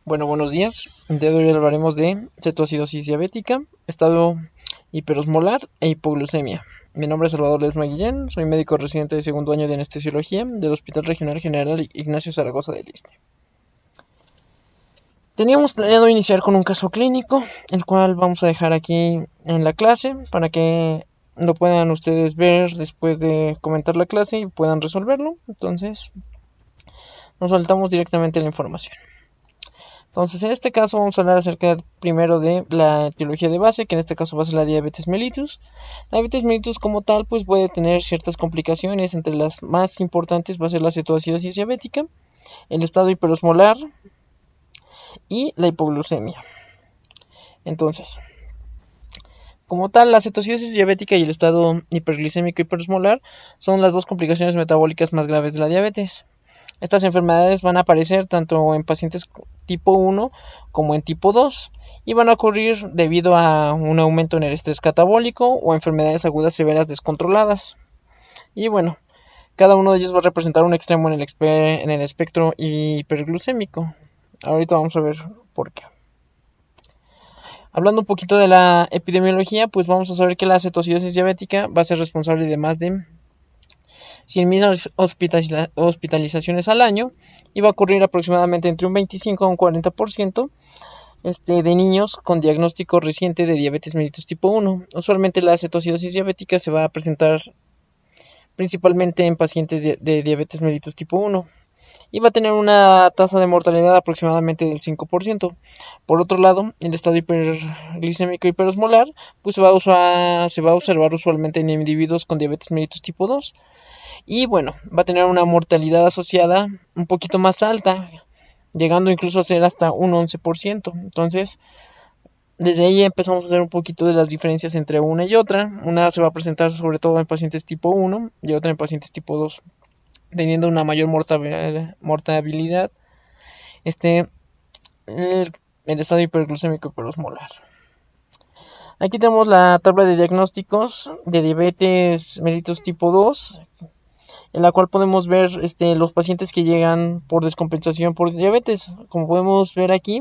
Bueno, buenos días. El día de hoy hablaremos de cetoacidosis diabética, estado hiperosmolar e hipoglucemia. Mi nombre es Salvador Ledesma Guillén, soy médico residente de segundo año de anestesiología del Hospital Regional General Ignacio Zaragoza del Iste. Teníamos planeado iniciar con un caso clínico, el cual vamos a dejar aquí en la clase para que lo puedan ustedes ver después de comentar la clase y puedan resolverlo. Entonces, nos saltamos directamente a la información. Entonces, en este caso vamos a hablar acerca primero de la etiología de base, que en este caso va a ser la diabetes mellitus. La diabetes mellitus como tal, pues puede tener ciertas complicaciones, entre las más importantes va a ser la cetoacidosis diabética, el estado hiperosmolar y la hipoglucemia. Entonces, como tal, la cetoacidosis diabética y el estado hiperglicémico hiperosmolar son las dos complicaciones metabólicas más graves de la diabetes. Estas enfermedades van a aparecer tanto en pacientes tipo 1 como en tipo 2 y van a ocurrir debido a un aumento en el estrés catabólico o enfermedades agudas severas descontroladas. Y bueno, cada uno de ellos va a representar un extremo en el espectro hiperglucémico. Ahorita vamos a ver por qué. Hablando un poquito de la epidemiología, pues vamos a saber que la cetoacidosis diabética va a ser responsable de más de 100.000 hospitalizaciones al año y va a ocurrir aproximadamente entre un 25 a un 40% de niños con diagnóstico reciente de diabetes mellitus tipo 1. Usualmente la cetoacidosis diabética se va a presentar principalmente en pacientes de diabetes mellitus tipo 1 y va a tener una tasa de mortalidad aproximadamente del 5%. Por otro lado, el estado hiperglicémico hiperosmolar pues se va a observar usualmente en individuos con diabetes mellitus tipo 2. Y bueno, va a tener una mortalidad asociada un poquito más alta, llegando incluso a ser hasta un 11%. Entonces, desde ahí empezamos a hacer un poquito de las diferencias entre una y otra. Una se va a presentar sobre todo en pacientes tipo 1 y otra en pacientes tipo 2, teniendo una mayor mortabilidad el, el estado hiperglucémico hiperosmolar. Aquí tenemos la tabla de diagnósticos de diabetes mellitus tipo 2, en la cual podemos ver los pacientes que llegan por descompensación por diabetes. Como podemos ver aquí,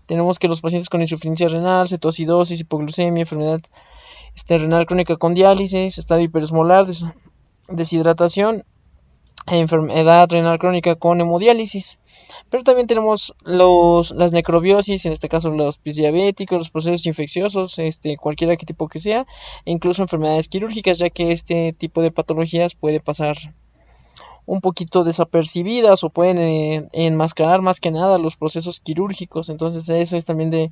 tenemos que los pacientes con insuficiencia renal, cetoacidosis, hipoglucemia, enfermedad renal crónica con diálisis, estado hiperosmolar, deshidratación, enfermedad renal crónica con hemodiálisis. Pero también tenemos las necrobiosis, en este caso los pies diabéticos, los procesos infecciosos, cualquiera que tipo que sea, e incluso enfermedades quirúrgicas, ya que este tipo de patologías puede pasar un poquito desapercibidas o pueden enmascarar más que nada los procesos quirúrgicos. Entonces eso es también de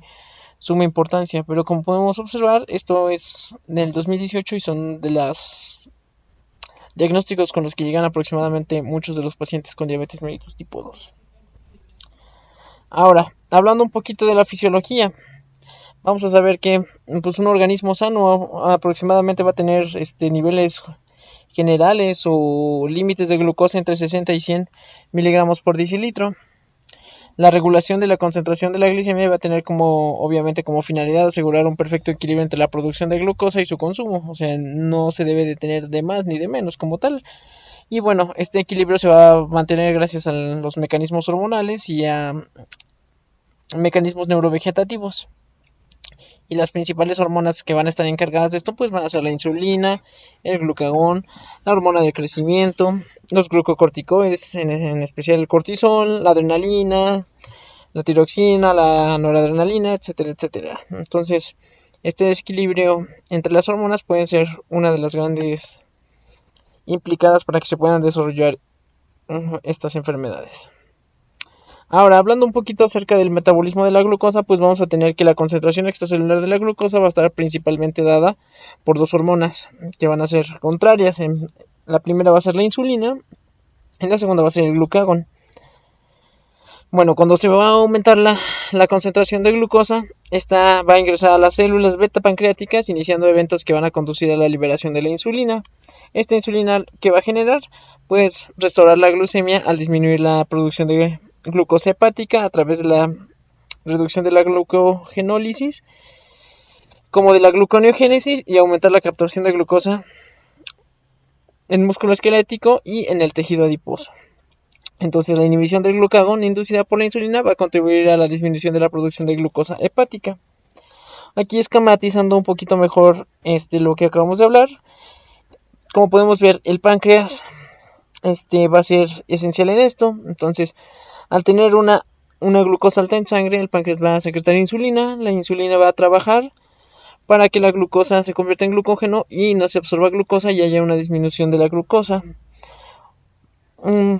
suma importancia. Pero como podemos observar, esto es del 2018 y son de los diagnósticos con los que llegan aproximadamente muchos de los pacientes con diabetes mellitus tipo 2. Ahora, hablando un poquito de la fisiología, vamos a saber que pues, un organismo sano aproximadamente va a tener niveles generales o límites de glucosa entre 60 y 100 miligramos por decilitro. La regulación de la concentración de la glicemia va a tener obviamente como finalidad asegurar un perfecto equilibrio entre la producción de glucosa y su consumo, o sea, no se debe de tener de más ni de menos como tal. Y bueno, este equilibrio se va a mantener gracias a los mecanismos hormonales y a mecanismos neurovegetativos. Y las principales hormonas que van a estar encargadas de esto pues van a ser la insulina, el glucagón, la hormona del crecimiento, los glucocorticoides, en especial el cortisol, la adrenalina, la tiroxina, la noradrenalina, etcétera, etcétera. Entonces, este desequilibrio entre las hormonas puede ser una de las grandes implicadas para que se puedan desarrollar estas enfermedades. Ahora, hablando un poquito acerca del metabolismo de la glucosa, pues vamos a tener que la concentración extracelular de la glucosa va a estar principalmente dada por dos hormonas que van a ser contrarias. La primera va a ser la insulina y la segunda va a ser el glucagón. Bueno, cuando se va a aumentar la concentración de glucosa, esta va a ingresar a las células beta pancreáticas, iniciando eventos que van a conducir a la liberación de la insulina. Esta insulina que va a generar, pues restaurar la glucemia al disminuir la producción de glucosa hepática a través de la reducción de la glucogenólisis, como de la gluconeogénesis, y aumentar la captación de glucosa en músculo esquelético y en el tejido adiposo. Entonces la inhibición del glucagón inducida por la insulina va a contribuir a la disminución de la producción de glucosa hepática. Aquí esquematizando un poquito mejor lo que acabamos de hablar. Como podemos ver, el páncreas va a ser esencial en esto. Entonces, al tener una glucosa alta en sangre, el páncreas va a secretar insulina. La insulina va a trabajar para que la glucosa se convierta en glucógeno y no se absorba glucosa y haya una disminución de la glucosa.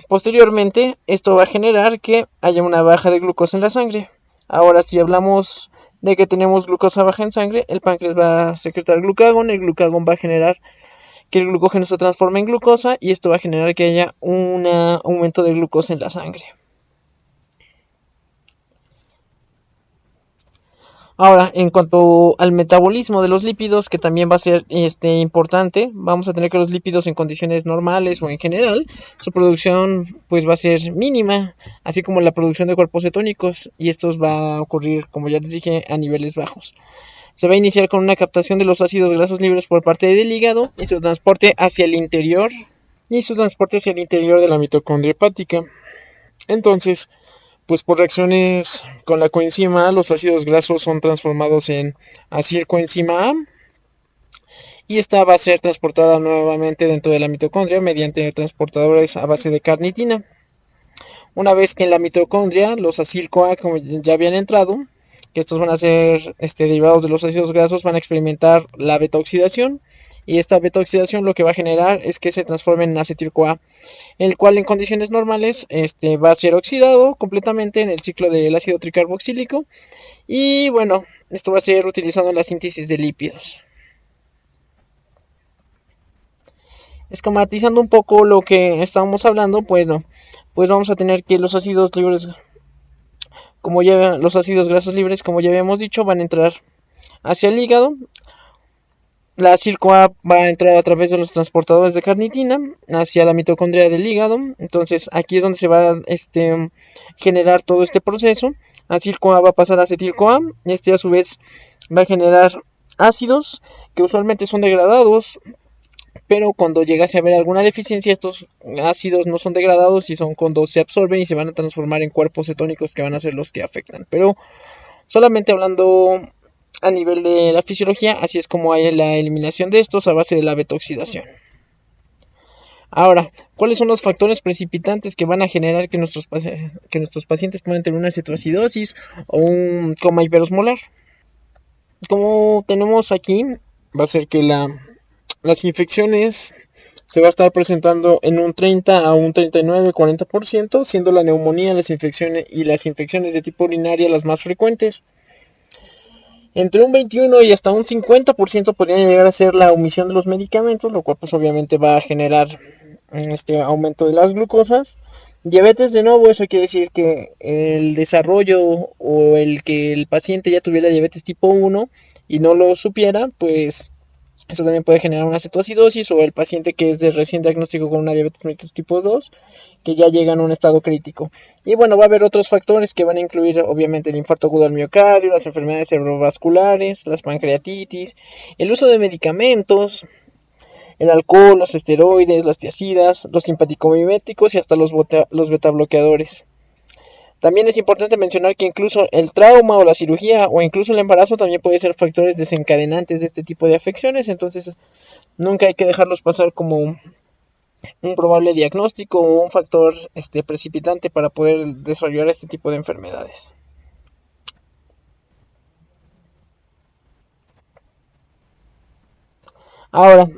Posteriormente, esto va a generar que haya una baja de glucosa en la sangre. Ahora, si hablamos de que tenemos glucosa baja en sangre, el páncreas va a secretar glucagón. El glucagón va a generar que el glucógeno se transforme en glucosa y esto va a generar que haya un aumento de glucosa en la sangre. Ahora, en cuanto al metabolismo de los lípidos, que también va a ser importante, vamos a tener que los lípidos en condiciones normales o en general, su producción pues va a ser mínima, así como la producción de cuerpos cetónicos, y estos va a ocurrir, como ya les dije, a niveles bajos. Se va a iniciar con una captación de los ácidos grasos libres por parte del hígado y su transporte hacia el interior de la mitocondria hepática. Entonces, pues por reacciones con la coenzima A, los ácidos grasos son transformados en acilcoenzima A y esta va a ser transportada nuevamente dentro de la mitocondria mediante transportadores a base de carnitina. Una vez que en la mitocondria los acil-CoA, como ya habían entrado, que estos van a ser derivados de los ácidos grasos, van a experimentar la beta-oxidación, y esta beta-oxidación lo que va a generar es que se transforme en acetil-CoA, el cual en condiciones normales va a ser oxidado completamente en el ciclo del ácido tricarboxílico, y bueno, esto va a ser utilizado en la síntesis de lípidos. Esquematizando un poco lo que estábamos hablando, pues vamos a tener que los ácidos libres, los ácidos grasos libres, como ya habíamos dicho, van a entrar hacia el hígado. La acil-CoA va a entrar a través de los transportadores de carnitina hacia la mitocondria del hígado. Entonces aquí es donde se va a generar todo este proceso. Acil-CoA va a pasar a acetil-CoA. A su vez va a generar ácidos que usualmente son degradados, pero cuando llegase a haber alguna deficiencia, estos ácidos no son degradados y son cuando se absorben y se van a transformar en cuerpos cetónicos que van a ser los que afectan. Pero solamente hablando a nivel de la fisiología, así es como hay la eliminación de estos a base de la beta-oxidación. Ahora, ¿cuáles son los factores precipitantes que van a generar que nuestros pacientes puedan tener una cetoacidosis o un coma hiperosmolar? Como tenemos aquí, va a ser que las infecciones se va a estar presentando en un 30 a un 39-40%, siendo la neumonía, las infecciones de tipo urinaria las más frecuentes. Entre un 21 y hasta un 50% podría llegar a ser la omisión de los medicamentos, lo cual pues obviamente va a generar aumento de las glucosas. Diabetes de nuevo, eso quiere decir que el desarrollo o el que el paciente ya tuviera diabetes tipo 1 y no lo supiera, pues eso también puede generar una cetoacidosis, o el paciente que es de recién diagnóstico con una diabetes mellitus tipo 2, que ya llega en un estado crítico. Y bueno, va a haber otros factores que van a incluir obviamente el infarto agudo al miocardio, las enfermedades cerebrovasculares, las pancreatitis, el uso de medicamentos, el alcohol, los esteroides, las tiazidas, los simpaticomiméticos y hasta los beta bloqueadores. También es importante mencionar que incluso el trauma o la cirugía o incluso el embarazo también puede ser factores desencadenantes de este tipo de afecciones. Entonces nunca hay que dejarlos pasar como un probable diagnóstico o un factor precipitante para poder desarrollar este tipo de enfermedades. Ahora,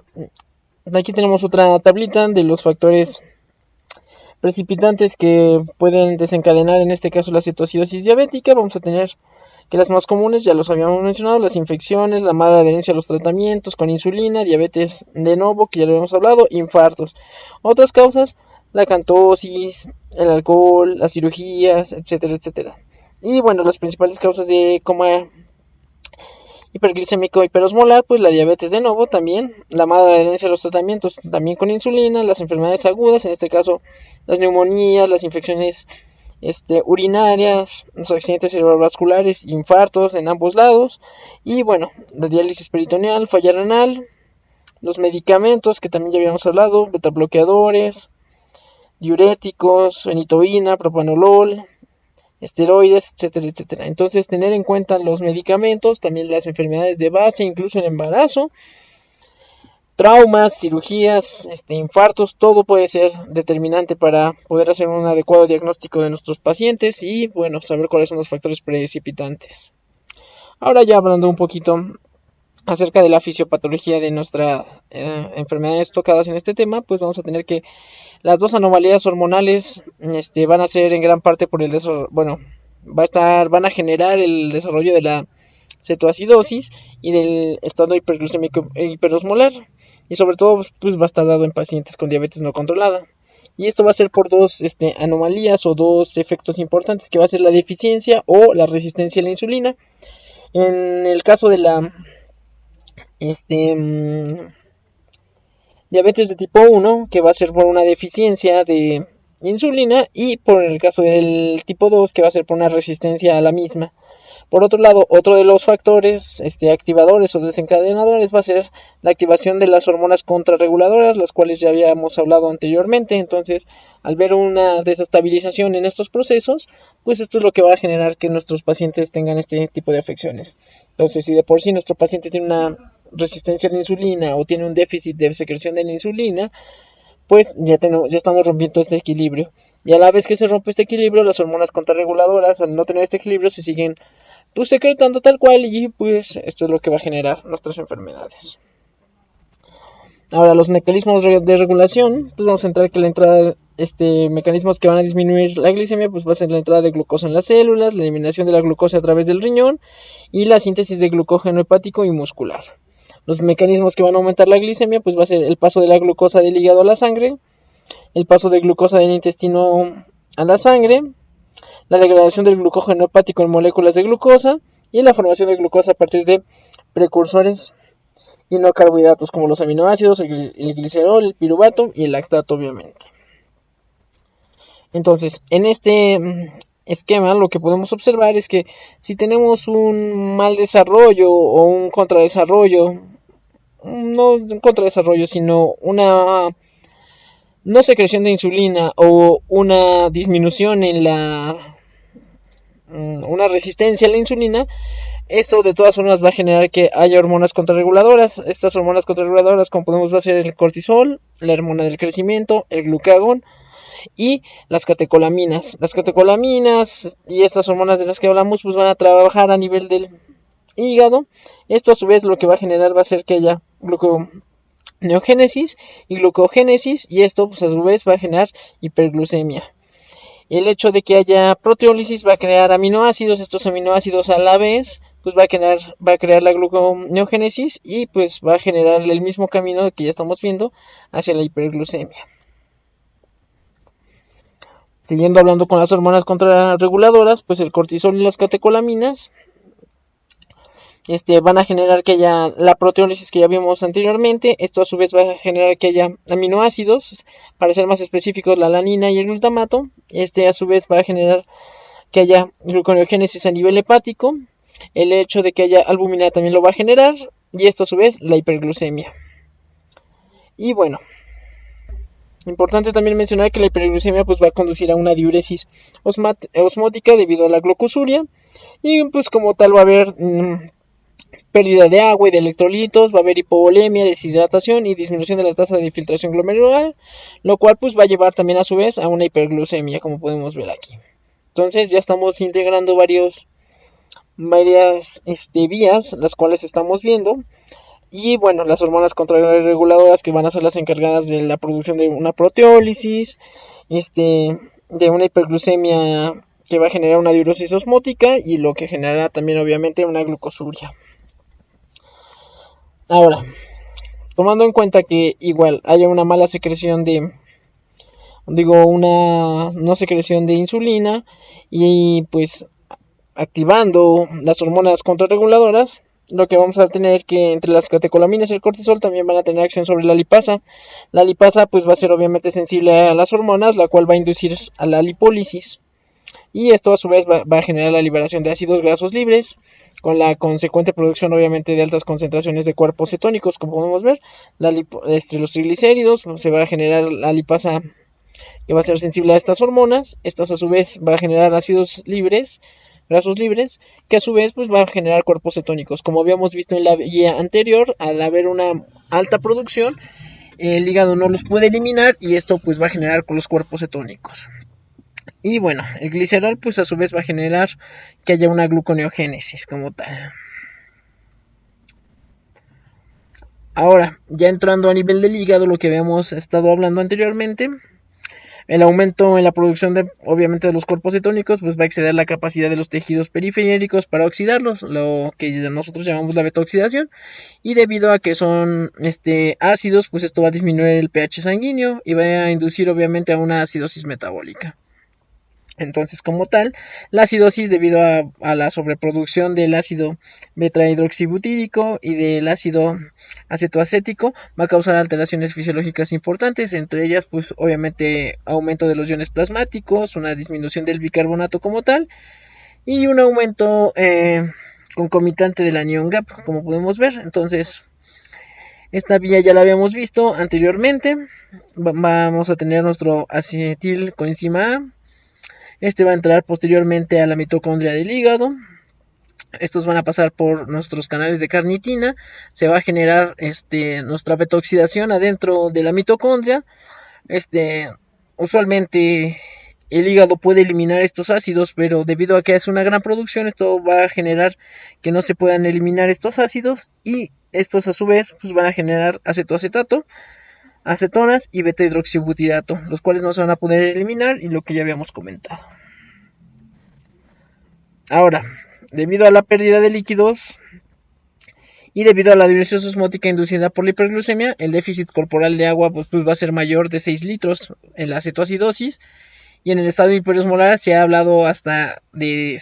aquí tenemos otra tablita de los factores precipitantes que pueden desencadenar en este caso la cetoacidosis diabética. Vamos a tener que las más comunes ya los habíamos mencionado: las infecciones, la mala adherencia a los tratamientos con insulina, diabetes de novo, que ya lo habíamos hablado, infartos. Otras causas: la acantosis, el alcohol, las cirugías, etcétera, etcétera. Y bueno, las principales causas de coma hiperglicémico hiperosmolar, pues la diabetes de novo también, la mala adherencia a los tratamientos también con insulina, las enfermedades agudas, en este caso las neumonías, las infecciones urinarias, los accidentes cerebrovasculares, infartos en ambos lados, y bueno, la diálisis peritoneal, falla renal, los medicamentos que también ya habíamos hablado, beta bloqueadores, diuréticos, fenitoína, propanolol, esteroides, etcétera, etcétera. Entonces, tener en cuenta los medicamentos, también las enfermedades de base, incluso el embarazo, traumas, cirugías, infartos, todo puede ser determinante para poder hacer un adecuado diagnóstico de nuestros pacientes y, bueno, saber cuáles son los factores precipitantes. Ahora ya hablando un poquito acerca de la fisiopatología de nuestras enfermedades tocadas en este tema, pues vamos a tener que las dos anomalías hormonales van a ser en gran parte por el desarrollo, bueno, van a generar el desarrollo de la cetoacidosis y del estado hiperglucémico e hiperosmolar, y sobre todo pues va a estar dado en pacientes con diabetes no controlada. Y esto va a ser por dos anomalías o dos efectos importantes, que va a ser la deficiencia o la resistencia a la insulina. En el caso de la diabetes de tipo 1, que va a ser por una deficiencia de insulina, y por el caso del tipo 2, que va a ser por una resistencia a la misma. Por otro lado, otro de los factores activadores o desencadenadores va a ser la activación de las hormonas contrarreguladoras, las cuales ya habíamos hablado anteriormente. Entonces, al ver una desestabilización en estos procesos, pues esto es lo que va a generar que nuestros pacientes tengan este tipo de afecciones. Entonces, si de por sí nuestro paciente tiene una resistencia a la insulina o tiene un déficit de secreción de la insulina, pues ya estamos rompiendo este equilibrio. Y a la vez que se rompe este equilibrio, las hormonas contrarreguladoras, al no tener este equilibrio, se siguen pues secretando tal cual, y pues esto es lo que va a generar nuestras enfermedades. Ahora, los mecanismos de regulación, pues vamos a entrar que la entrada, mecanismos que van a disminuir la glicemia, pues va a ser la entrada de glucosa en las células, la eliminación de la glucosa a través del riñón y la síntesis de glucógeno hepático y muscular. Los mecanismos que van a aumentar la glicemia, pues va a ser el paso de la glucosa del hígado a la sangre, el paso de glucosa del intestino a la sangre, la degradación del glucógeno hepático en moléculas de glucosa y la formación de glucosa a partir de precursores y no carbohidratos como los aminoácidos, el glicerol, el piruvato y el lactato, obviamente. Entonces, en este esquema lo que podemos observar es que si tenemos un mal desarrollo o un contradesarrollo, no un contradesarrollo, sino una no secreción de insulina o una disminución en una resistencia a la insulina, esto de todas formas va a generar que haya hormonas contrarreguladoras. Estas hormonas contrarreguladoras, como podemos ver, ser el cortisol, la hormona del crecimiento, el glucagón y las catecolaminas. Las catecolaminas y estas hormonas de las que hablamos pues van a trabajar a nivel del hígado. Esto a su vez lo que va a generar va a ser que haya gluconeogénesis y glucogénesis, y esto pues a su vez va a generar hiperglucemia. El hecho de que haya proteólisis va a crear aminoácidos. Estos aminoácidos a la vez pues va a crear la gluconeogénesis y pues va a generar el mismo camino que ya estamos viendo hacia la hiperglucemia. Siguiendo hablando con las hormonas contrarreguladoras, pues el cortisol y las catecolaminas van a generar que haya la proteólisis que ya vimos anteriormente. Esto a su vez va a generar que haya aminoácidos, para ser más específicos la alanina y el glutamato. A su vez va a generar que haya gluconeogénesis a nivel hepático. El hecho de que haya albúmina también lo va a generar, y esto a su vez la hiperglucemia. Y bueno, importante también mencionar que la hiperglucemia pues va a conducir a una diuresis osmótica debido a la glucosuria, y pues como tal va a haber pérdida de agua y de electrolitos, va a haber hipovolemia, deshidratación y disminución de la tasa de filtración glomerular, lo cual pues va a llevar también a su vez a una hiperglucemia, como podemos ver aquí. Entonces ya estamos integrando varias vías, las cuales estamos viendo. Y bueno, las hormonas contrarreguladoras, que van a ser las encargadas de la producción de una proteólisis, de una hiperglucemia que va a generar una diuresis osmótica, y lo que generará también obviamente una glucosuria. Ahora, tomando en cuenta que igual haya una mala secreción una no secreción de insulina, y pues activando las hormonas contrarreguladoras, lo que vamos a tener que entre las catecolaminas y el cortisol también van a tener acción sobre la lipasa. La lipasa pues va a ser obviamente sensible a las hormonas, la cual va a inducir a la lipólisis, y esto a su vez va a generar la liberación de ácidos grasos libres, con la consecuente producción obviamente de altas concentraciones de cuerpos cetónicos, como podemos ver. Los triglicéridos, se va a generar la lipasa que va a ser sensible a estas hormonas. Estas a su vez van a generar ácidos libres, grasos libres, que a su vez pues va a generar cuerpos cetónicos. Como habíamos visto en la guía anterior, al haber una alta producción, el hígado no los puede eliminar y esto pues va a generar con los cuerpos cetónicos. Y bueno, el glicerol pues a su vez va a generar que haya una gluconeogénesis como tal. Ahora, ya entrando a nivel del hígado, lo que habíamos estado hablando anteriormente, el aumento en la producción de, obviamente, de los cuerpos cetónicos, pues va a exceder la capacidad de los tejidos periféricos para oxidarlos, lo que nosotros llamamos la beta-oxidación, y debido a que son ácidos, pues esto va a disminuir el pH sanguíneo y va a inducir obviamente a una acidosis metabólica. Entonces, como tal, la acidosis debido a la sobreproducción del ácido beta-hidroxibutírico y del ácido acetoacético va a causar alteraciones fisiológicas importantes, entre ellas, pues obviamente aumento de los iones plasmáticos, una disminución del bicarbonato como tal y un aumento concomitante del anión GAP, como podemos ver. Entonces, esta vía ya la habíamos visto anteriormente. Vamos a tener nuestro acetil coenzima A. Este va a entrar posteriormente a la mitocondria del hígado. Estos van a pasar por nuestros canales de carnitina. Se va a generar nuestra beta-oxidación adentro de la mitocondria. Usualmente el hígado puede eliminar estos ácidos, pero debido a que es una gran producción, esto va a generar que no se puedan eliminar estos ácidos y estos a su vez pues van a generar acetoacetato, acetonas y beta-hidroxibutirato, los cuales no se van a poder eliminar y lo que ya habíamos comentado. Ahora, debido a la pérdida de líquidos y debido a la diuresis osmótica inducida por la hiperglucemia, el déficit corporal de agua pues va a ser mayor de 6 litros en la cetoacidosis y en el estado hiperosmolar se ha hablado hasta de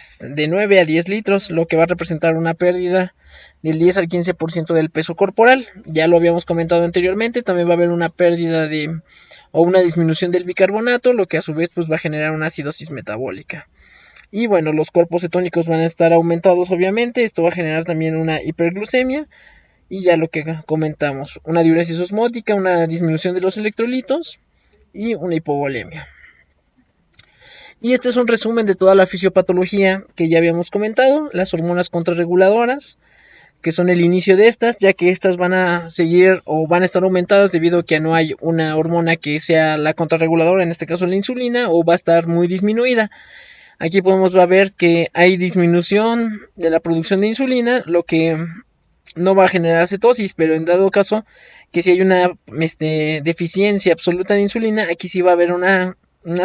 9 a 10 litros, lo que va a representar una pérdida del 10 al 15% del peso corporal. Ya lo habíamos comentado anteriormente, también va a haber una pérdida o una disminución del bicarbonato, lo que a su vez pues va a generar una acidosis metabólica. Y bueno, los cuerpos cetónicos van a estar aumentados obviamente, esto va a generar también una hiperglucemia y ya lo que comentamos, una diuresis osmótica, una disminución de los electrolitos y una hipovolemia. Y este es un resumen de toda la fisiopatología que ya habíamos comentado, las hormonas contrarreguladoras, que son el inicio de estas, ya que estas van a seguir o van a estar aumentadas debido a que no hay una hormona que sea la contrarreguladora, en este caso la insulina, o va a estar muy disminuida. Aquí podemos ver que hay disminución de la producción de insulina, lo que no va a generar cetosis, pero en dado caso que si hay una deficiencia absoluta de insulina, aquí sí va a haber una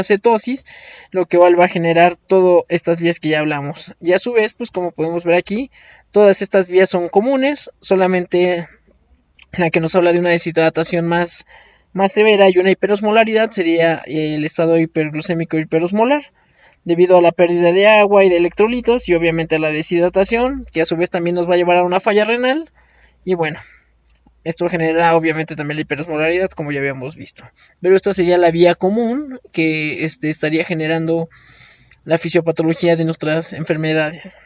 cetosis, lo que va a generar todas estas vías que ya hablamos. Y a su vez, pues como podemos ver aquí, todas estas vías son comunes, solamente la que nos habla de una deshidratación más severa y una hiperosmolaridad sería el estado hiperglucémico hiperosmolar, debido a la pérdida de agua y de electrolitos y obviamente a la deshidratación, que a su vez también nos va a llevar a una falla renal. Y bueno, esto genera obviamente también la hiperosmolaridad, como ya habíamos visto. Pero esta sería la vía común que estaría generando la fisiopatología de nuestras enfermedades.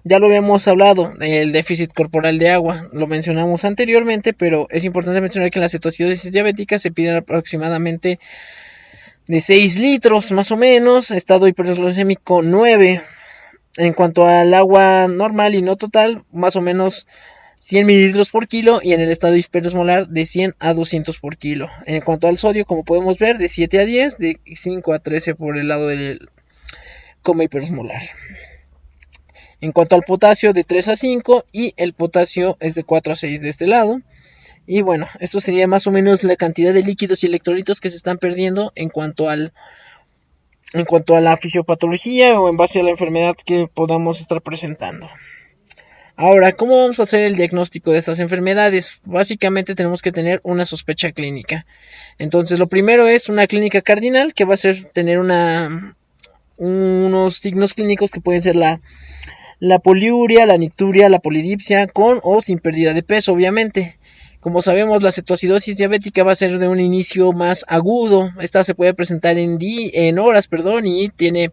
Ya lo habíamos hablado, el déficit corporal de agua, lo mencionamos anteriormente, pero es importante mencionar que en la cetoacidosis diabética se piden aproximadamente de 6 litros más o menos, estado hiperglucémico 9. En cuanto al agua normal y no total, más o menos 100 mililitros por kilo, y en el estado hiperosmolar de 100 a 200 por kilo. En cuanto al sodio, como podemos ver, de 7 a 10, de 5 a 13 por el lado del coma hiperosmolar. En cuanto al potasio, de 3 a 5, y el potasio es de 4 a 6 de este lado. Y bueno, esto sería más o menos la cantidad de líquidos y electrolitos que se están perdiendo en cuanto a la fisiopatología o en base a la enfermedad que podamos estar presentando. Ahora, ¿cómo vamos a hacer el diagnóstico de estas enfermedades? Básicamente tenemos que tener una sospecha clínica. Entonces, lo primero es una clínica cardinal, que va a ser tener unos signos clínicos que pueden ser la poliuria, la nicturia, la polidipsia, con o sin pérdida de peso, obviamente. Como sabemos, la cetoacidosis diabética va a ser de un inicio más agudo. Esta se puede presentar en horas, y tiene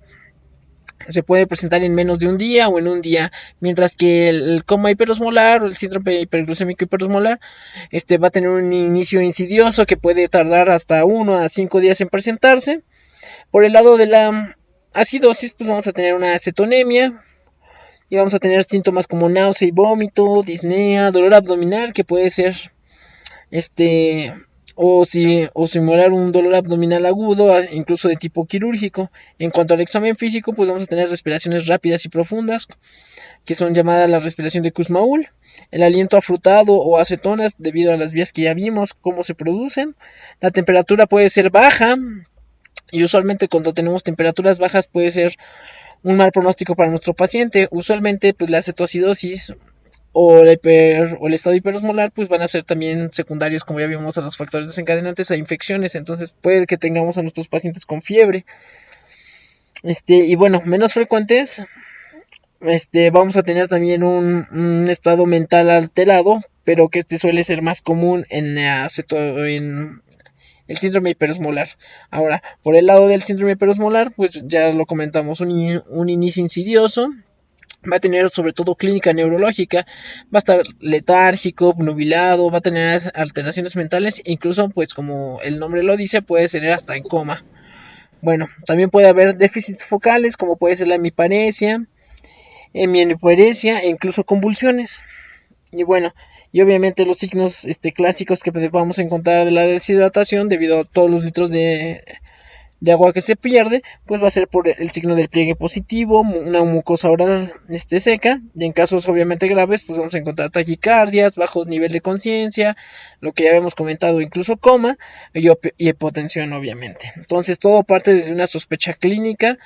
se puede presentar en menos de un día o en un día, mientras que el coma hiperosmolar o el síndrome hiperglucémico hiperosmolar va a tener un inicio insidioso que puede tardar hasta 1 a 5 días en presentarse. Por el lado de la acidosis, pues vamos a tener una acetonemia y vamos a tener síntomas como náusea y vómito, disnea, dolor abdominal, que puede ser o simular un dolor abdominal agudo, incluso de tipo quirúrgico. En cuanto al examen físico, pues vamos a tener respiraciones rápidas y profundas, que son llamadas la respiración de Kussmaul, el aliento afrutado o acetonas, debido a las vías que ya vimos cómo se producen. La temperatura puede ser baja, y usualmente cuando tenemos temperaturas bajas puede ser un mal pronóstico para nuestro paciente. Usualmente pues la cetoacidosis o el estado hiperosmolar pues van a ser también secundarios, como ya vimos, a los factores desencadenantes a infecciones. Entonces puede que tengamos a nuestros pacientes con fiebre. Y bueno, menos frecuentes, vamos a tener también un estado mental alterado, pero que suele ser más común en el síndrome hiperosmolar. Ahora, por el lado del síndrome hiperosmolar, pues ya lo comentamos, un inicio insidioso. Va a tener sobre todo clínica neurológica, va a estar letárgico, nubilado, va a tener alteraciones mentales, incluso pues como el nombre lo dice, puede ser hasta en coma. Bueno, también puede haber déficits focales, como puede ser la hemiparesia, hemianiparesia e incluso convulsiones. Y bueno, y obviamente los signos clásicos que vamos a encontrar de la deshidratación debido a todos los litros de agua que se pierde, pues va a ser por el signo del pliegue positivo, una mucosa oral seca, y en casos obviamente graves pues vamos a encontrar taquicardias, bajo nivel de conciencia, lo que ya habíamos comentado, incluso coma y hipotensión obviamente. Entonces todo parte desde una sospecha clínica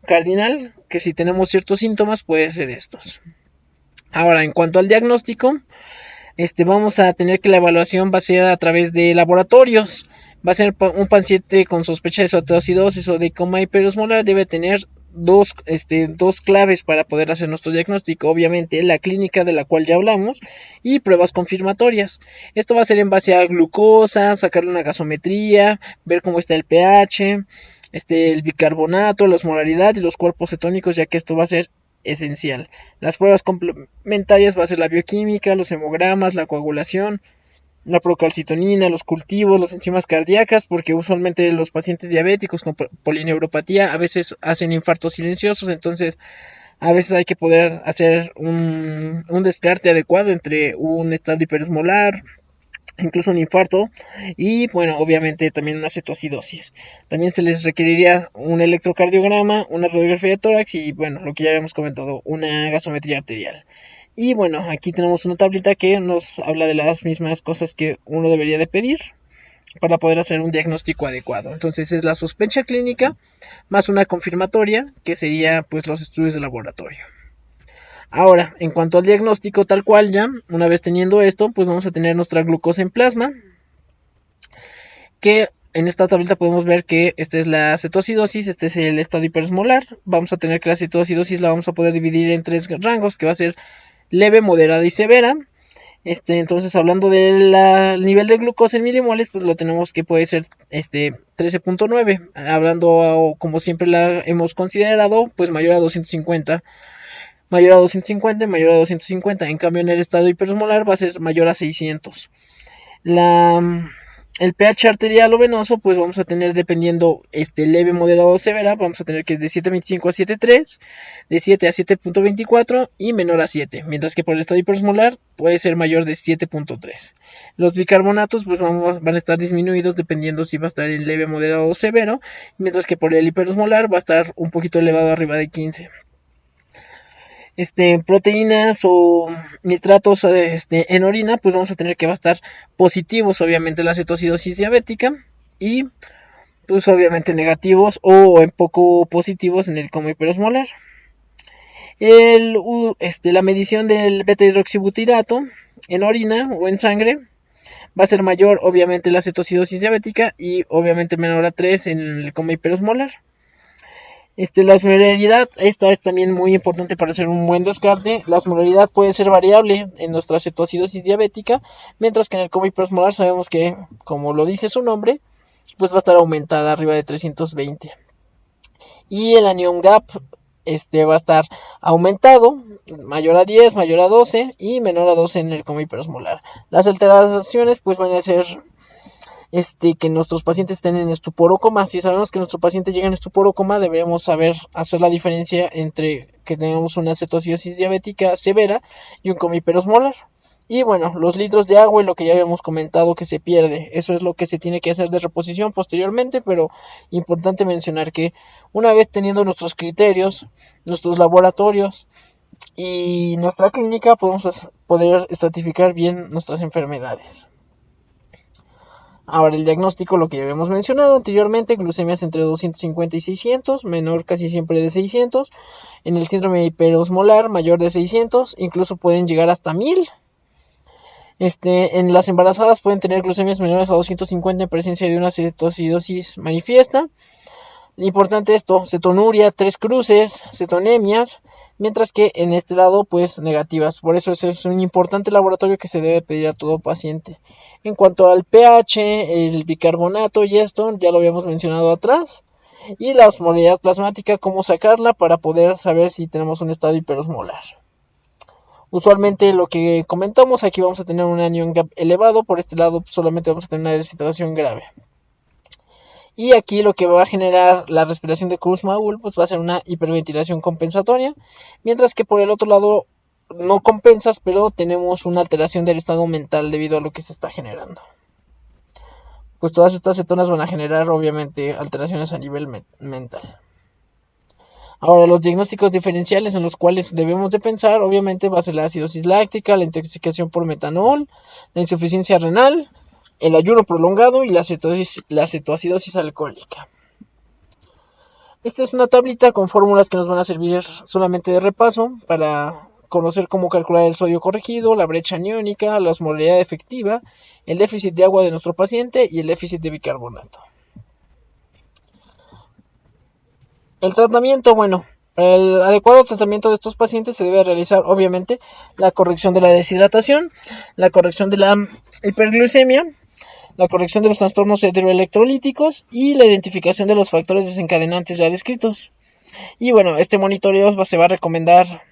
cardinal, que si tenemos ciertos síntomas puede ser estos. Ahora, en cuanto al diagnóstico, vamos a tener que la evaluación va a ser a través de laboratorios. Va a ser un paciente con sospecha de cetoacidosis o de coma hiperosmolar, debe tener dos claves para poder hacer nuestro diagnóstico. Obviamente la clínica de la cual ya hablamos y pruebas confirmatorias. Esto va a ser en base a glucosa, sacarle una gasometría, ver cómo está el pH, el bicarbonato, la osmolaridad y los cuerpos cetónicos, ya que esto va a ser esencial. Las pruebas complementarias va a ser la bioquímica, los hemogramas, la coagulación, la procalcitonina, los cultivos, las enzimas cardíacas, porque usualmente los pacientes diabéticos con polineuropatía a veces hacen infartos silenciosos. Entonces a veces hay que poder hacer un descarte adecuado entre un estado hiperosmolar, incluso un infarto, y bueno, obviamente también una cetoacidosis. También se les requeriría un electrocardiograma, una radiografía de tórax y bueno, lo que ya habíamos comentado, una gasometría arterial. Y bueno, aquí tenemos una tablita que nos habla de las mismas cosas que uno debería de pedir para poder hacer un diagnóstico adecuado. Entonces es la sospecha clínica más una confirmatoria, que sería pues los estudios de laboratorio. Ahora, en cuanto al diagnóstico tal cual ya, una vez teniendo esto, pues vamos a tener nuestra glucosa en plasma, que en esta tablita podemos ver que esta es la cetoacidosis, este es el estado hiperosmolar. Vamos a tener que la cetoacidosis la vamos a poder dividir en 3 rangos, que va a ser leve, moderada y severa. Entonces, hablando del nivel de glucosa en milimoles, pues lo tenemos que puede ser 13.9. Hablando como siempre la hemos considerado, pues mayor a 250. Mayor a 250, mayor a 250. En cambio, en el estado hiperosmolar va a ser mayor a 600. El pH arterial o venoso, pues vamos a tener, dependiendo leve, moderado o severa, vamos a tener que es de 7.25 a 7.3, de 7 a 7.24 y menor a 7, mientras que por el estado hiperosmolar puede ser mayor de 7.3. Los bicarbonatos pues van a estar disminuidos dependiendo si va a estar en leve, moderado o severo, mientras que por el hiperosmolar va a estar un poquito elevado arriba de 15. Proteínas o nitratos en orina, pues vamos a tener que va a estar positivos, obviamente, la cetoacidosis diabética, y pues obviamente negativos o en poco positivos en el coma hiperosmolar. La medición del beta hidroxibutirato en orina o en sangre va a ser mayor, obviamente, la cetoacidosis diabética y obviamente menor a 3 en el coma hiperosmolar. La osmolaridad, esta es también muy importante para hacer un buen descarte. La osmolaridad puede ser variable en nuestra cetoacidosis diabética, mientras que en el coma hiperosmolar sabemos que, como lo dice su nombre, pues va a estar aumentada arriba de 320. Y el anion gap va a estar aumentado, mayor a 10, mayor a 12 y menor a 12 en el coma hiperosmolar. Las alteraciones pues van a ser que nuestros pacientes estén en estupor o coma. Si sabemos que nuestro paciente llega en estupor o coma, deberíamos saber hacer la diferencia entre que tengamos una cetoacidosis diabética severa y un coma hiperosmolar. Y bueno, los litros de agua y lo que ya habíamos comentado que se pierde, eso es lo que se tiene que hacer de reposición posteriormente, pero importante mencionar que una vez teniendo nuestros criterios, nuestros laboratorios y nuestra clínica, podemos poder estratificar bien nuestras enfermedades. Ahora el diagnóstico, lo que ya habíamos mencionado anteriormente, glucemias entre 250 y 600, menor casi siempre de 600, en el síndrome hiperosmolar mayor de 600, incluso pueden llegar hasta 1000. En las embarazadas pueden tener glucemias menores a 250 en presencia de una cetoacidosis manifiesta. Importante esto, cetonuria, 3 cruces, cetonemias, mientras que en este lado pues negativas. Por eso es un importante laboratorio que se debe pedir a todo paciente. En cuanto al pH, el bicarbonato y esto ya lo habíamos mencionado atrás. Y la osmolaridad plasmática, cómo sacarla para poder saber si tenemos un estado hiperosmolar. Usualmente lo que comentamos, aquí vamos a tener un anion gap elevado, por este lado solamente vamos a tener una deshidratación grave. Y aquí lo que va a generar la respiración de Kurzweil pues va a ser una hiperventilación compensatoria, mientras que por el otro lado no compensas, pero tenemos una alteración del estado mental debido a lo que se está generando. Pues todas estas cetonas van a generar obviamente alteraciones a nivel mental. Ahora, los diagnósticos diferenciales en los cuales debemos de pensar, obviamente, va a ser la acidosis láctica, la intoxicación por metanol, la insuficiencia renal, el ayuno prolongado y la cetoacidosis alcohólica. Esta es una tablita con fórmulas que nos van a servir solamente de repaso para conocer cómo calcular el sodio corregido, la brecha aniónica, la osmolaridad efectiva, el déficit de agua de nuestro paciente y el déficit de bicarbonato. El tratamiento, bueno, el adecuado tratamiento de estos pacientes se debe realizar obviamente la corrección de la deshidratación, la corrección de la hiperglucemia, la corrección de los trastornos hidroelectrolíticos y la identificación de los factores desencadenantes ya descritos. Y bueno, este monitoreo se va a recomendar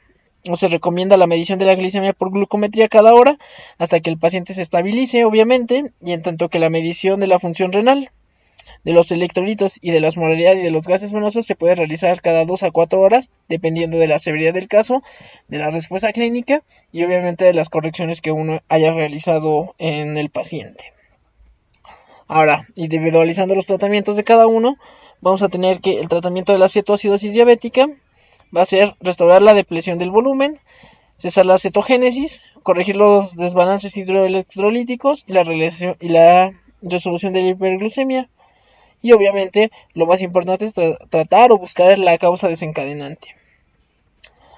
o se recomienda la medición de la glicemia por glucometría cada hora hasta que el paciente se estabilice, obviamente, y en tanto que la medición de la función renal, de los electrolitos y de la osmolaridad y de los gases venosos se puede realizar cada 2 a 4 horas, dependiendo de la severidad del caso, de la respuesta clínica y obviamente de las correcciones que uno haya realizado en el paciente. Ahora, individualizando los tratamientos de cada uno, vamos a tener que el tratamiento de la cetoacidosis diabética va a ser restaurar la depresión del volumen, cesar la cetogénesis, corregir los desbalances hidroelectrolíticos y la resolución de la hiperglucemia. Y obviamente lo más importante es tratar o buscar la causa desencadenante.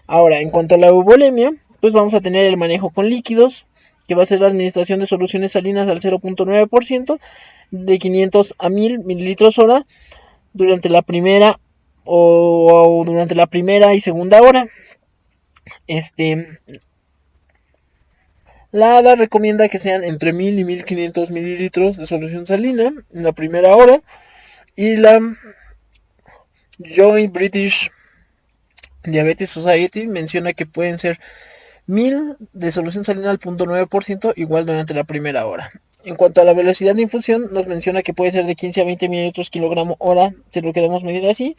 Ahora, en cuanto a la eubolemia, pues vamos a tener el manejo con líquidos, que va a ser la administración de soluciones salinas al 0.9% de 500 a 1000 mililitros hora durante la primera durante la primera y segunda hora. La ADA recomienda que sean entre 1000 y 1500 mililitros de solución salina en la primera hora. Y la Joint British Diabetes Society menciona que pueden ser 1000 de solución salina al 0.9% igual durante la primera hora. En cuanto a la velocidad de infusión, nos menciona que puede ser de 15 a 20 mililitros kilogramo hora, si lo queremos medir así.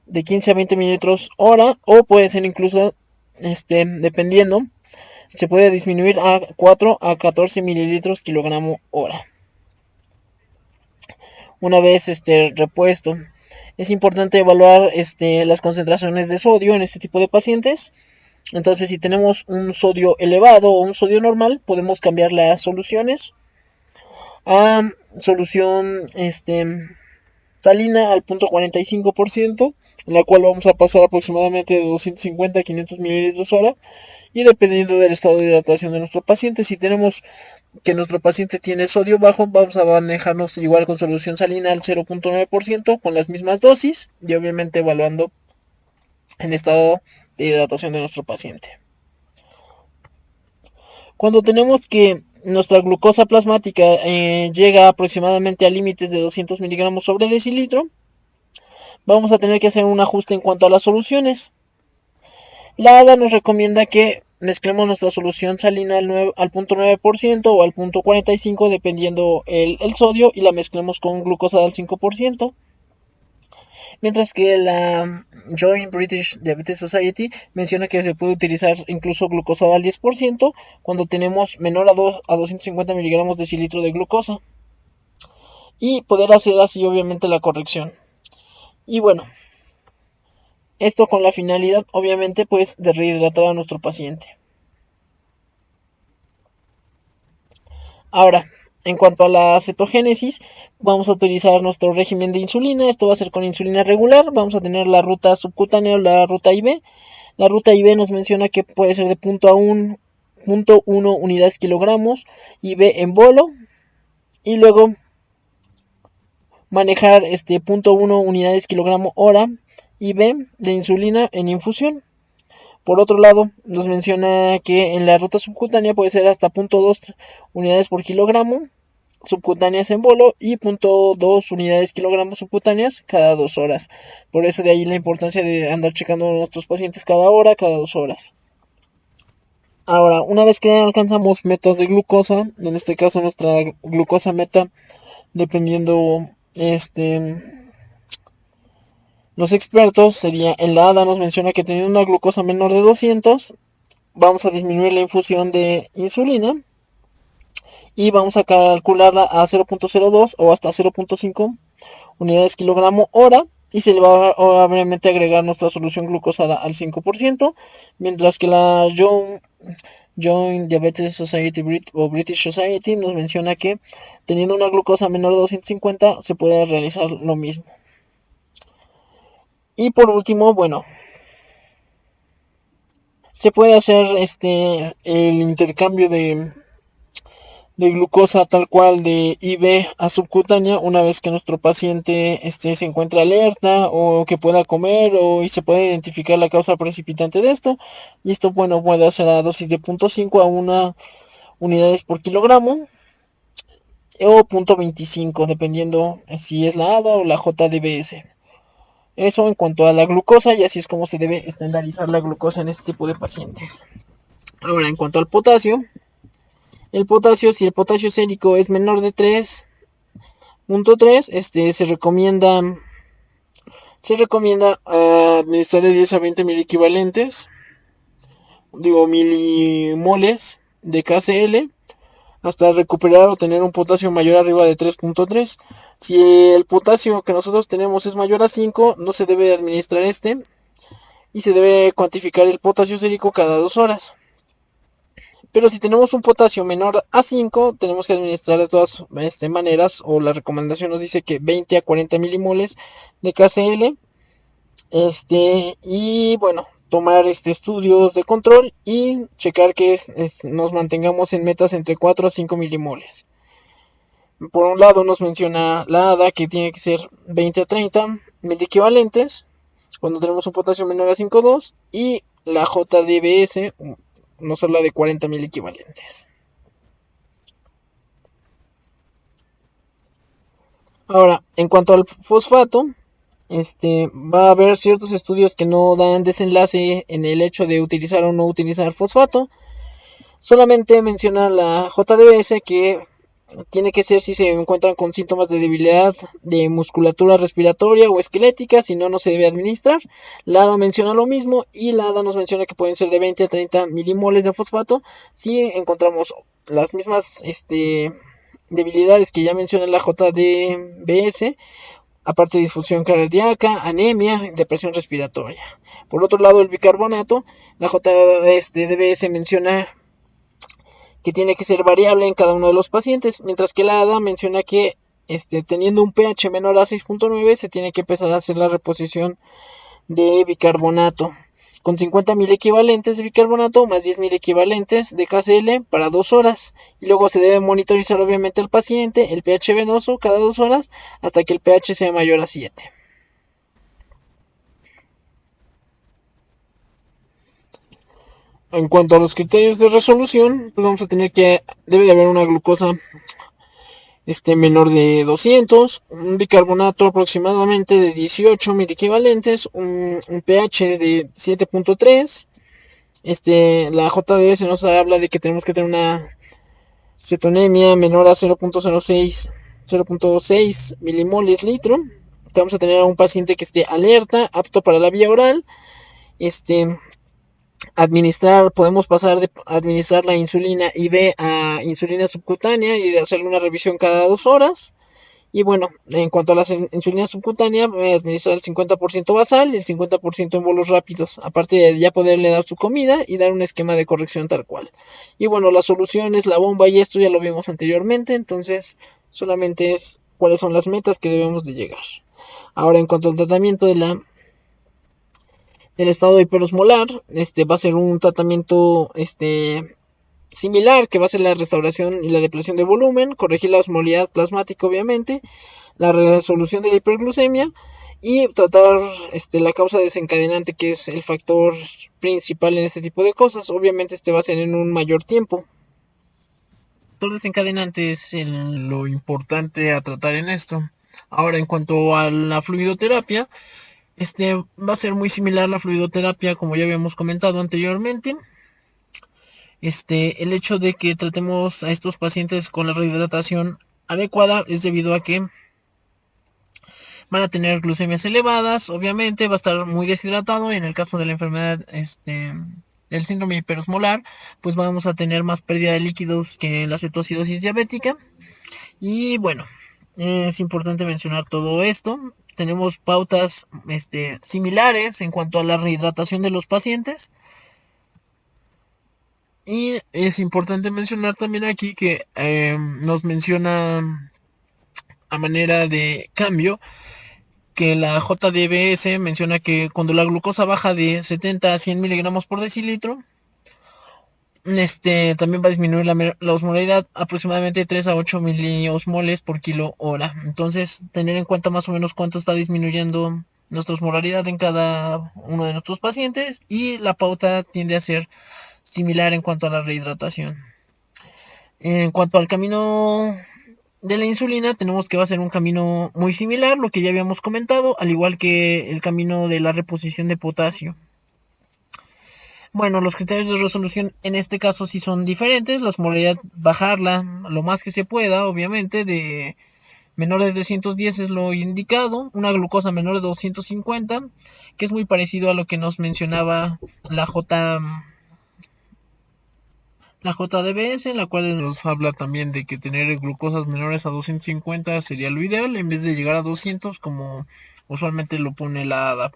De 15 a 20 mililitros hora, o puede ser incluso, dependiendo, se puede disminuir a 4 a 14 mililitros kilogramo hora. Una vez repuesto, es importante evaluar las concentraciones de sodio en este tipo de pacientes. Entonces, si tenemos un sodio elevado o un sodio normal, podemos cambiar las soluciones a solución salina al 0.45%, en la cual vamos a pasar aproximadamente de 250 a 500 mililitros hora, y dependiendo del estado de hidratación de nuestro paciente, si tenemos que nuestro paciente tiene sodio bajo, vamos a manejarnos igual con solución salina al 0.9% con las mismas dosis y obviamente evaluando el estado de hidratación de nuestro paciente. Cuando tenemos que nuestra glucosa plasmática llega aproximadamente a límites de 200 miligramos sobre decilitro, vamos a tener que hacer un ajuste en cuanto a las soluciones. La ADA nos recomienda que mezclemos nuestra solución salina al punto 9% o al punto 45 dependiendo el sodio, y la mezclemos con glucosa al 5%. Mientras que la Joint British Diabetes Society menciona que se puede utilizar incluso glucosa al 10% cuando tenemos menor a 250 miligramos de cilitro de glucosa, y poder hacer así obviamente la corrección. Y bueno, esto con la finalidad obviamente pues de rehidratar a nuestro paciente. Ahora, en cuanto a la cetogénesis, vamos a utilizar nuestro régimen de insulina. Esto va a ser con insulina regular. Vamos a tener la ruta subcutánea o la ruta IV. La ruta IV nos menciona que puede ser de punto a 1.1 unidades kilogramos, IV en bolo, y luego manejar punto 1 unidades kilogramo hora IV de insulina en infusión. Por otro lado, nos menciona que en la ruta subcutánea puede ser hasta 0.2 unidades por kilogramo subcutáneas en bolo y 0.2 unidades kilogramos subcutáneas cada 2 horas. Por eso de ahí la importancia de andar checando a nuestros pacientes cada hora, cada 2 horas. Ahora, una vez que alcanzamos metas de glucosa, en este caso nuestra glucosa meta, dependiendo los expertos, sería en la ADA nos menciona que teniendo una glucosa menor de 200, vamos a disminuir la infusión de insulina y vamos a calcularla a 0.02 o hasta 0.5 unidades kilogramo hora, y se le va a obviamente agregar nuestra solución glucosada al 5%, mientras que la Joint Diabetes Society o British Society nos menciona que teniendo una glucosa menor de 250 se puede realizar lo mismo. Y por último, bueno, se puede hacer el intercambio de glucosa tal cual de IV a subcutánea una vez que nuestro paciente se encuentra alerta o que pueda comer y se puede identificar la causa precipitante de esto. Y esto, bueno, puede hacer a dosis de 0.5 a 1 unidades por kilogramo o 0.25 dependiendo si es la ADA o la JDBS. Eso en cuanto a la glucosa, y así es como se debe estandarizar la glucosa en este tipo de pacientes. Ahora, en cuanto al potasio, el potasio, si el potasio sérico es menor de 3.3, se recomienda administrar de 10 a 20 milimoles de KCl hasta recuperar o tener un potasio mayor arriba de 3.3. Si el potasio que nosotros tenemos es mayor a 5, no se debe administrar y se debe cuantificar el potasio sérico cada 2 horas. Pero si tenemos un potasio menor a 5, tenemos que administrar de todas maneras, o la recomendación nos dice que 20 a 40 milimoles de KCl. Y bueno, tomar estudios de control y checar que nos mantengamos en metas entre 4 a 5 milimoles. Por un lado nos menciona la ADA que tiene que ser 20 a 30 miliequivalentes cuando tenemos un potasio menor a 5.2, y la JDBS nos habla de 40 miliequivalentes. Ahora, en cuanto al fosfato, va a haber ciertos estudios que no dan desenlace en el hecho de utilizar o no utilizar fosfato. Solamente menciona la JDBS que tiene que ser si se encuentran con síntomas de debilidad de musculatura respiratoria o esquelética, si no, no se debe administrar. La ADA menciona lo mismo, y la ADA nos menciona que pueden ser de 20 a 30 milimoles de fosfato si encontramos las mismas debilidades que ya menciona la JDBS, aparte de disfunción cardíaca, anemia, depresión respiratoria. Por otro lado, el bicarbonato, la JDBS menciona que tiene que ser variable en cada uno de los pacientes, mientras que la ADA menciona que teniendo un pH menor a 6.9 se tiene que empezar a hacer la reposición de bicarbonato con 50.000 equivalentes de bicarbonato más 10.000 equivalentes de KCl para 2 horas, y luego se debe monitorizar obviamente al paciente el pH venoso cada 2 horas hasta que el pH sea mayor a 7. En cuanto a los criterios de resolución, pues vamos a tener que debe de haber una glucosa menor de 200, un bicarbonato aproximadamente de 18 miliequivalentes, un pH de 7.3. La JDS nos habla de que tenemos que tener una cetonemia menor a 0.06 milimoles litro. Vamos a tener a un paciente que esté alerta, apto para la vía oral. Podemos pasar de administrar la insulina IV a insulina subcutánea y hacerle una revisión cada 2 horas. Y bueno, en cuanto a la insulina subcutánea, voy a administrar el 50% basal y el 50% en bolos rápidos, aparte de ya poderle dar su comida y dar un esquema de corrección tal cual. Y bueno, la solución es la bomba y esto ya lo vimos anteriormente, entonces solamente es cuáles son las metas que debemos de llegar. Ahora, en cuanto al tratamiento del estado hiperosmolar, va a ser un tratamiento similar, que va a ser la restauración y la depresión de volumen, corregir la osmolaridad plasmática obviamente, la resolución de la hiperglucemia y tratar la causa desencadenante, que es el factor principal en este tipo de cosas. Obviamente va a ser en un mayor tiempo. El factor desencadenante es lo importante a tratar en esto. Ahora, en cuanto a la fluidoterapia, va a ser muy similar a la fluidoterapia como ya habíamos comentado anteriormente. El hecho de que tratemos a estos pacientes con la rehidratación adecuada es debido a que van a tener glucemias elevadas, obviamente va a estar muy deshidratado, y en el caso de la enfermedad del síndrome hiperosmolar, pues vamos a tener más pérdida de líquidos que en la cetoacidosis diabética. Y bueno, es importante mencionar todo esto. Tenemos pautas similares en cuanto a la rehidratación de los pacientes. Y es importante mencionar también aquí que nos menciona a manera de cambio que la JDBS menciona que cuando la glucosa baja de 70 a 100 miligramos por decilitro, también va a disminuir la osmolaridad aproximadamente de 3 a 8 miliosmoles por kilo hora. Entonces, tener en cuenta más o menos cuánto está disminuyendo nuestra osmolaridad en cada uno de nuestros pacientes, y la pauta tiende a ser similar en cuanto a la rehidratación. En cuanto al camino de la insulina, tenemos que va a ser un camino muy similar, lo que ya habíamos comentado, al igual que el camino de la reposición de potasio. Bueno, los criterios de resolución en este caso sí son diferentes. La osmolaridad, bajarla lo más que se pueda, obviamente, de menor de 310 es lo indicado. Una glucosa menor de 250, que es muy parecido a lo que nos mencionaba la JDBS, en la cual nos habla también de que tener glucosas menores a 250 sería lo ideal, en vez de llegar a 200 como usualmente lo pone la ADAP.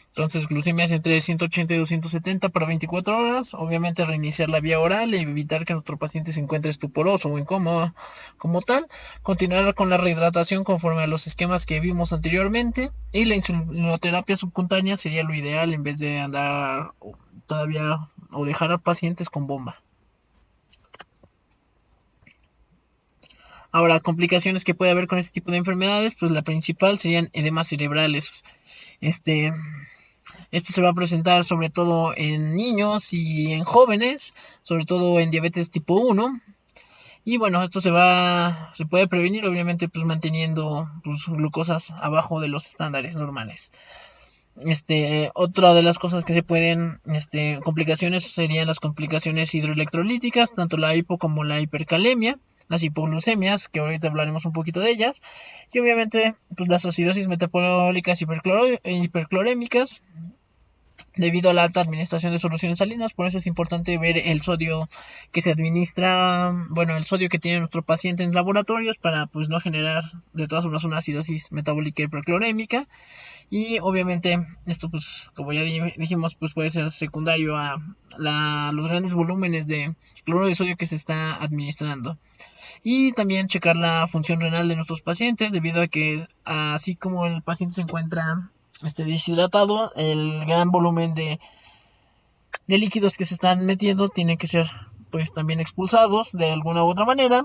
Entonces, glucemias entre 180 y 270 para 24 horas. Obviamente, reiniciar la vía oral y evitar que nuestro paciente se encuentre estuporoso o en coma como tal. Continuar con la rehidratación conforme a los esquemas que vimos anteriormente. Y la insulinoterapia subcutánea sería lo ideal, en vez de andar todavía o dejar a pacientes con bomba. Ahora, complicaciones que puede haber con este tipo de enfermedades, pues la principal serían edemas cerebrales. Este se va a presentar sobre todo en niños y en jóvenes, sobre todo en diabetes tipo 1. Y bueno, esto se puede prevenir, obviamente, pues manteniendo pues, glucosas abajo de los estándares normales. Otra de las cosas que se pueden, complicaciones serían las complicaciones hidroelectrolíticas, tanto la hipo como la hipercalemia, las hipoglucemias, que ahorita hablaremos un poquito de ellas, y obviamente pues las acidosis metabólicas hiperclorémicas, debido a la alta administración de soluciones salinas. Por eso es importante ver el sodio que se administra, bueno, el sodio que tiene nuestro paciente en laboratorios, para pues no generar de todas formas una acidosis metabólica hiperclorémica. Y obviamente esto, pues como ya dijimos, pues puede ser secundario a los grandes volúmenes de cloruro de sodio que se está administrando. Y también checar la función renal de nuestros pacientes, debido a que así como el paciente se encuentra deshidratado, el gran volumen de líquidos que se están metiendo tienen que ser pues también expulsados de alguna u otra manera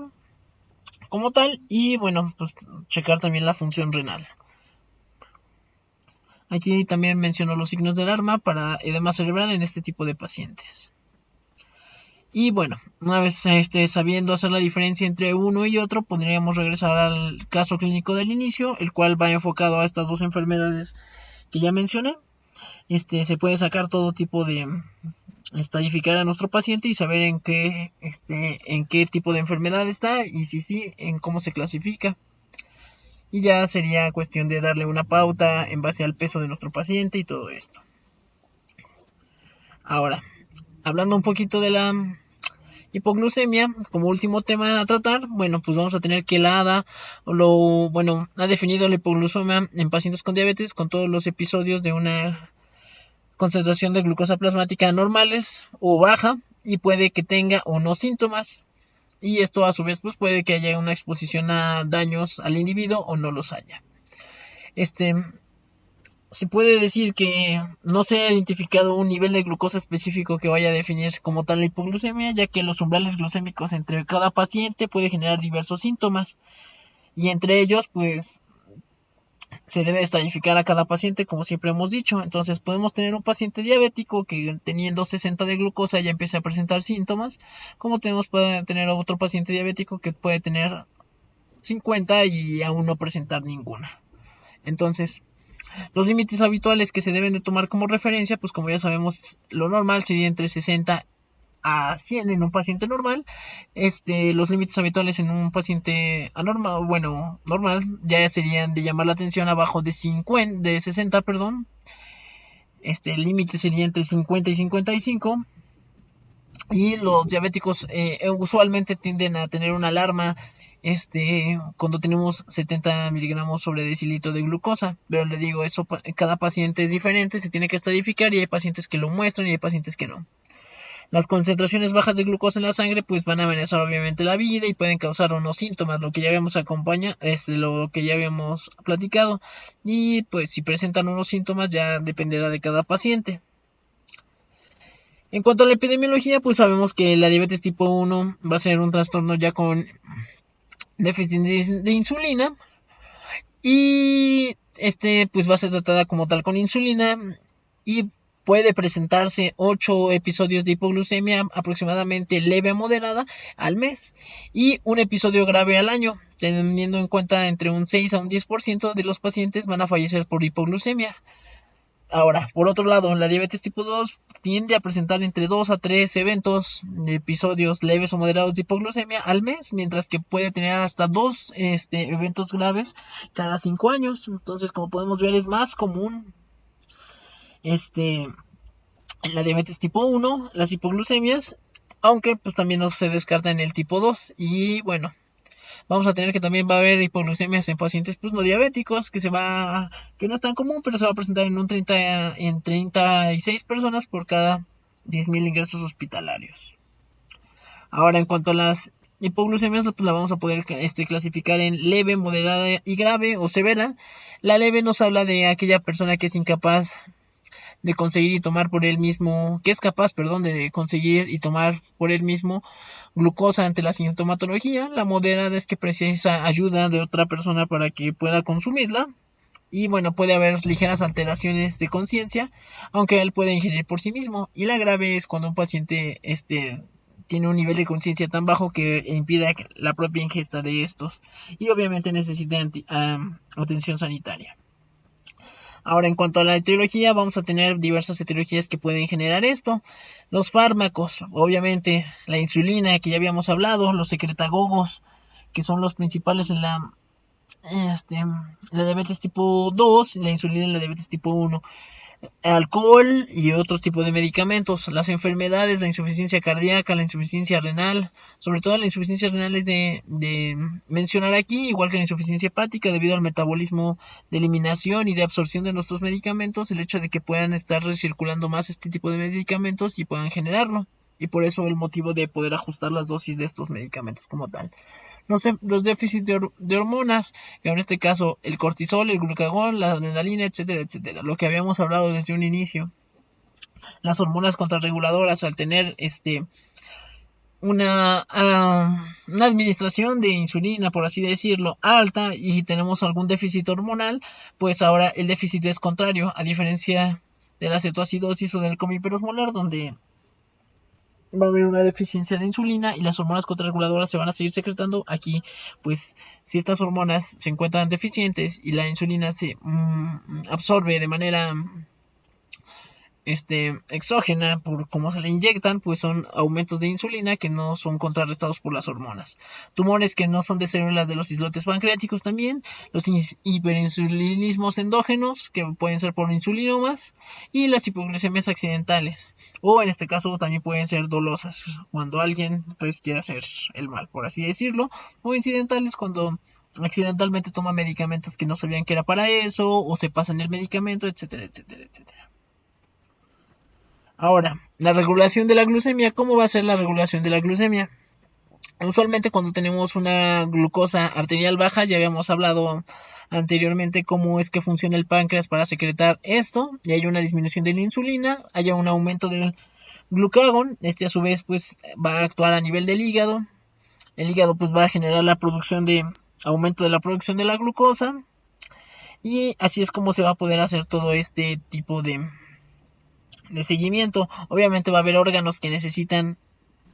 como tal. Y bueno, pues checar también la función renal. Aquí también menciono los signos de alarma para edema cerebral en este tipo de pacientes. Y bueno, una vez sabiendo hacer la diferencia entre uno y otro, podríamos regresar al caso clínico del inicio, el cual va enfocado a estas dos enfermedades que ya mencioné. Se puede sacar todo tipo de estadificar a nuestro paciente y saber en qué tipo de enfermedad está y si sí, en cómo se clasifica. Y ya sería cuestión de darle una pauta en base al peso de nuestro paciente y todo esto. Ahora, hablando un poquito de la hipoglucemia, como último tema a tratar, bueno, pues vamos a tener que la ADA ha definido la hipoglucemia en pacientes con diabetes con todos los episodios de una concentración de glucosa plasmática normales o baja y puede que tenga o no síntomas. Y esto a su vez pues puede que haya una exposición a daños al individuo o no los haya. Se puede decir que no se ha identificado un nivel de glucosa específico que vaya a definir como tal la hipoglucemia, ya que los umbrales glucémicos entre cada paciente puede generar diversos síntomas y entre ellos pues se debe estadificar a cada paciente como siempre hemos dicho. Entonces podemos tener un paciente diabético que teniendo 60 de glucosa ya empieza a presentar síntomas, como puede tener otro paciente diabético que puede tener 50 y aún no presentar ninguna. Entonces los límites habituales que se deben de tomar como referencia, pues como ya sabemos, lo normal sería entre 60 a 100 en un paciente normal. Los límites habituales en un paciente anormal, normal, ya serían de llamar la atención abajo de 60, perdón. El límite sería entre 50 y 55. Y los diabéticos usualmente tienden a tener una alarma cuando tenemos 70 miligramos sobre decilitro de glucosa, pero le digo, eso cada paciente es diferente, se tiene que estadificar y hay pacientes que lo muestran y hay pacientes que no. Las concentraciones bajas de glucosa en la sangre pues van a amenazar obviamente la vida y pueden causar unos síntomas, lo que ya lo que ya habíamos platicado, y pues si presentan unos síntomas ya dependerá de cada paciente. En cuanto a la epidemiología, pues sabemos que la diabetes tipo 1 va a ser un trastorno ya con déficit de insulina y pues va a ser tratada como tal con insulina y puede presentarse 8 episodios de hipoglucemia aproximadamente leve a moderada al mes y un episodio grave al año, teniendo en cuenta entre un 6 a un 10% de los pacientes van a fallecer por hipoglucemia. Ahora, por otro lado, la diabetes tipo 2 tiende a presentar entre 2 a 3 episodios leves o moderados de hipoglucemia al mes, mientras que puede tener hasta 2 eventos graves cada 5 años. Entonces, como podemos ver, es más común en la diabetes tipo 1, las hipoglucemias, aunque pues también no se descarta en el tipo 2. Y bueno, vamos a tener que también va a haber hipoglucemias en pacientes pues no diabéticos, que no es tan común, pero se va a presentar en 36 personas por cada 10.000 ingresos hospitalarios. Ahora, en cuanto a las hipoglucemias, pues la vamos a poder clasificar en leve, moderada y grave o severa. La leve nos habla de aquella persona que es incapaz de conseguir y tomar por él mismo, que es capaz, perdón, de conseguir y tomar por él mismo glucosa ante la sintomatología. La moderada es que precisa ayuda de otra persona para que pueda consumirla. Y bueno, puede haber ligeras alteraciones de conciencia, aunque él puede ingerir por sí mismo. Y la grave es cuando un paciente tiene un nivel de conciencia tan bajo que impida la propia ingesta de estos. Y obviamente necesita atención sanitaria. Ahora, en cuanto a la etiología, vamos a tener diversas etiologías que pueden generar esto. Los fármacos, obviamente, la insulina, que ya habíamos hablado, los secretagogos, que son los principales en la diabetes tipo 2, la insulina en la diabetes tipo 1. Alcohol y otro tipo de medicamentos, las enfermedades, la insuficiencia cardíaca, la insuficiencia renal, sobre todo la insuficiencia renal es de mencionar aquí, igual que la insuficiencia hepática debido al metabolismo de eliminación y de absorción de nuestros medicamentos, el hecho de que puedan estar recirculando más este tipo de medicamentos y puedan generarlo, y por eso el motivo de poder ajustar las dosis de estos medicamentos como tal. Los déficits de hormonas, que en este caso el cortisol, el glucagón, la adrenalina, etcétera, etcétera, lo que habíamos hablado desde un inicio. Las hormonas contrarreguladoras, al tener una administración de insulina, por así decirlo, alta y tenemos algún déficit hormonal, pues ahora el déficit es contrario, a diferencia de la cetoacidosis o del comiperoosmolar, donde va a haber una deficiencia de insulina y las hormonas contrarreguladoras se van a seguir secretando. Aquí, pues, si estas hormonas se encuentran deficientes y la insulina se absorbe de manera exógena por cómo se le inyectan, pues son aumentos de insulina que no son contrarrestados por las hormonas. Tumores que no son de células de los islotes pancreáticos también, los hiperinsulinismos endógenos, que pueden ser por insulinomas, y las hipoglucemias accidentales, o en este caso también pueden ser dolosas, cuando alguien pues quiere hacer el mal, por así decirlo, o incidentales cuando accidentalmente toma medicamentos que no sabían que era para eso, o se pasan el medicamento, etcétera, etcétera, etcétera. Ahora, la regulación de la glucemia. ¿Cómo va a ser la regulación de la glucemia? Usualmente cuando tenemos una glucosa arterial baja, ya habíamos hablado anteriormente cómo es que funciona el páncreas para secretar esto, y hay una disminución de la insulina, hay un aumento del glucagón, a su vez pues va a actuar a nivel del hígado, el hígado pues va a generar la producción de aumento de la producción de la glucosa, y así es como se va a poder hacer todo este tipo de seguimiento. Obviamente va a haber órganos que necesitan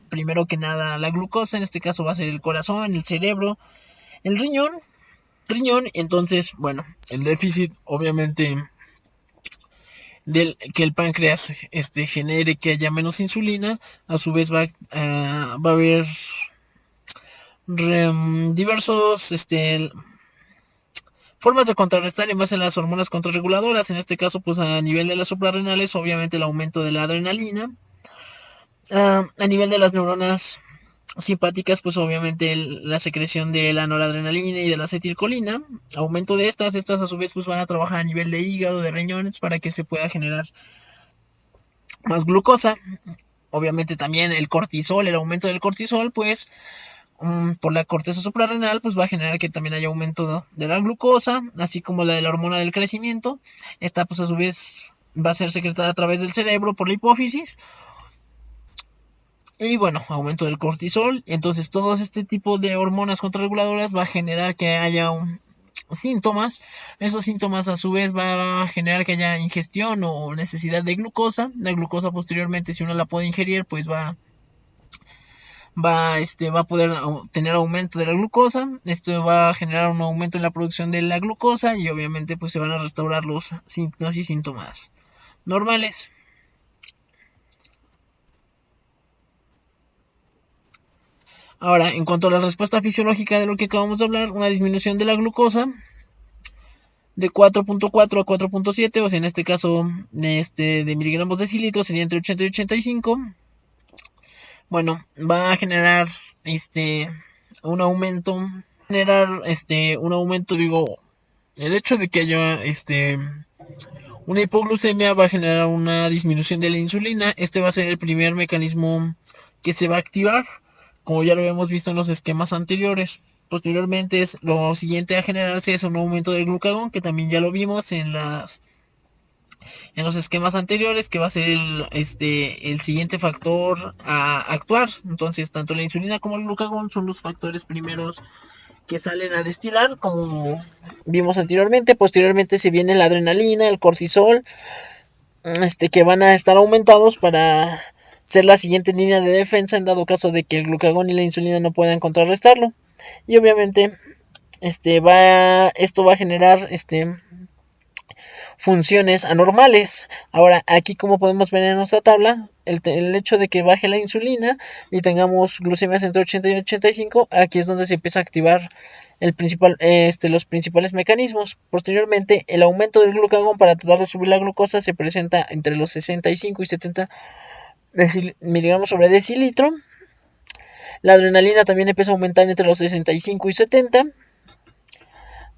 primero que nada la glucosa, en este caso va a ser el corazón, el cerebro, el riñón, entonces, bueno, el déficit obviamente del que el páncreas genere que haya menos insulina, a su vez va a haber diversos formas de contrarrestar en base a las hormonas contrarreguladoras, en este caso pues a nivel de las suprarrenales, obviamente el aumento de la adrenalina, a nivel de las neuronas simpáticas, pues obviamente la secreción de la noradrenalina y de la acetilcolina, aumento de estas a su vez pues van a trabajar a nivel de hígado, de riñones, para que se pueda generar más glucosa. Obviamente también el cortisol, el aumento del cortisol, pues por la corteza suprarrenal, pues va a generar que también haya aumento de la glucosa, así como la de la hormona del crecimiento. Esta pues a su vez va a ser secretada a través del cerebro por la hipófisis. Y bueno, aumento del cortisol. Entonces todo este tipo de hormonas contrarreguladoras va a generar que haya síntomas. Esos síntomas a su vez va a generar que haya ingestión o necesidad de glucosa. La glucosa posteriormente, si uno la puede ingerir, pues va a poder tener aumento de la glucosa. Esto va a generar un aumento en la producción de la glucosa y obviamente pues se van a restaurar los signos y síntomas normales. Ahora, en cuanto a la respuesta fisiológica de lo que acabamos de hablar, una disminución de la glucosa de 4.4 a 4.7, o sea, en este caso de miligramos decilitro sería entre 80 y 85. Bueno, va a generar un aumento, digo, el hecho de que haya una hipoglucemia va a generar una disminución de la insulina. Este va a ser el primer mecanismo que se va a activar, como ya lo habíamos visto en los esquemas anteriores. Posteriormente, lo siguiente a generarse es un aumento del glucagón, que también ya lo vimos en los esquemas anteriores, que va a ser el siguiente factor a actuar. Entonces, tanto la insulina como el glucagón son los factores primeros que salen a destilar, como vimos anteriormente. Posteriormente se viene la adrenalina, el cortisol, que van a estar aumentados para ser la siguiente línea de defensa en dado caso de que el glucagón y la insulina no puedan contrarrestarlo. Y obviamente esto va a generar funciones anormales. Ahora, aquí como podemos ver en nuestra tabla, el hecho de que baje la insulina y tengamos glucemias entre 80 y 85, aquí es donde se empieza a activar los principales mecanismos. Posteriormente, el aumento del glucagón para tratar de subir la glucosa se presenta entre los 65 y 70 miligramos sobre decilitro. La adrenalina también empieza a aumentar entre los 65 y 70.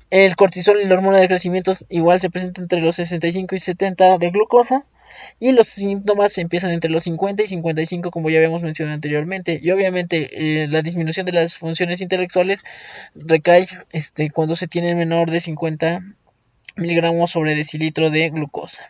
El cortisol y la hormona de crecimiento igual se presenta entre los 65 y 70 de glucosa. Y los síntomas empiezan entre los 50 y 55, como ya habíamos mencionado anteriormente. Y obviamente la disminución de las funciones intelectuales recae cuando se tiene menor de 50 miligramos sobre decilitro de glucosa.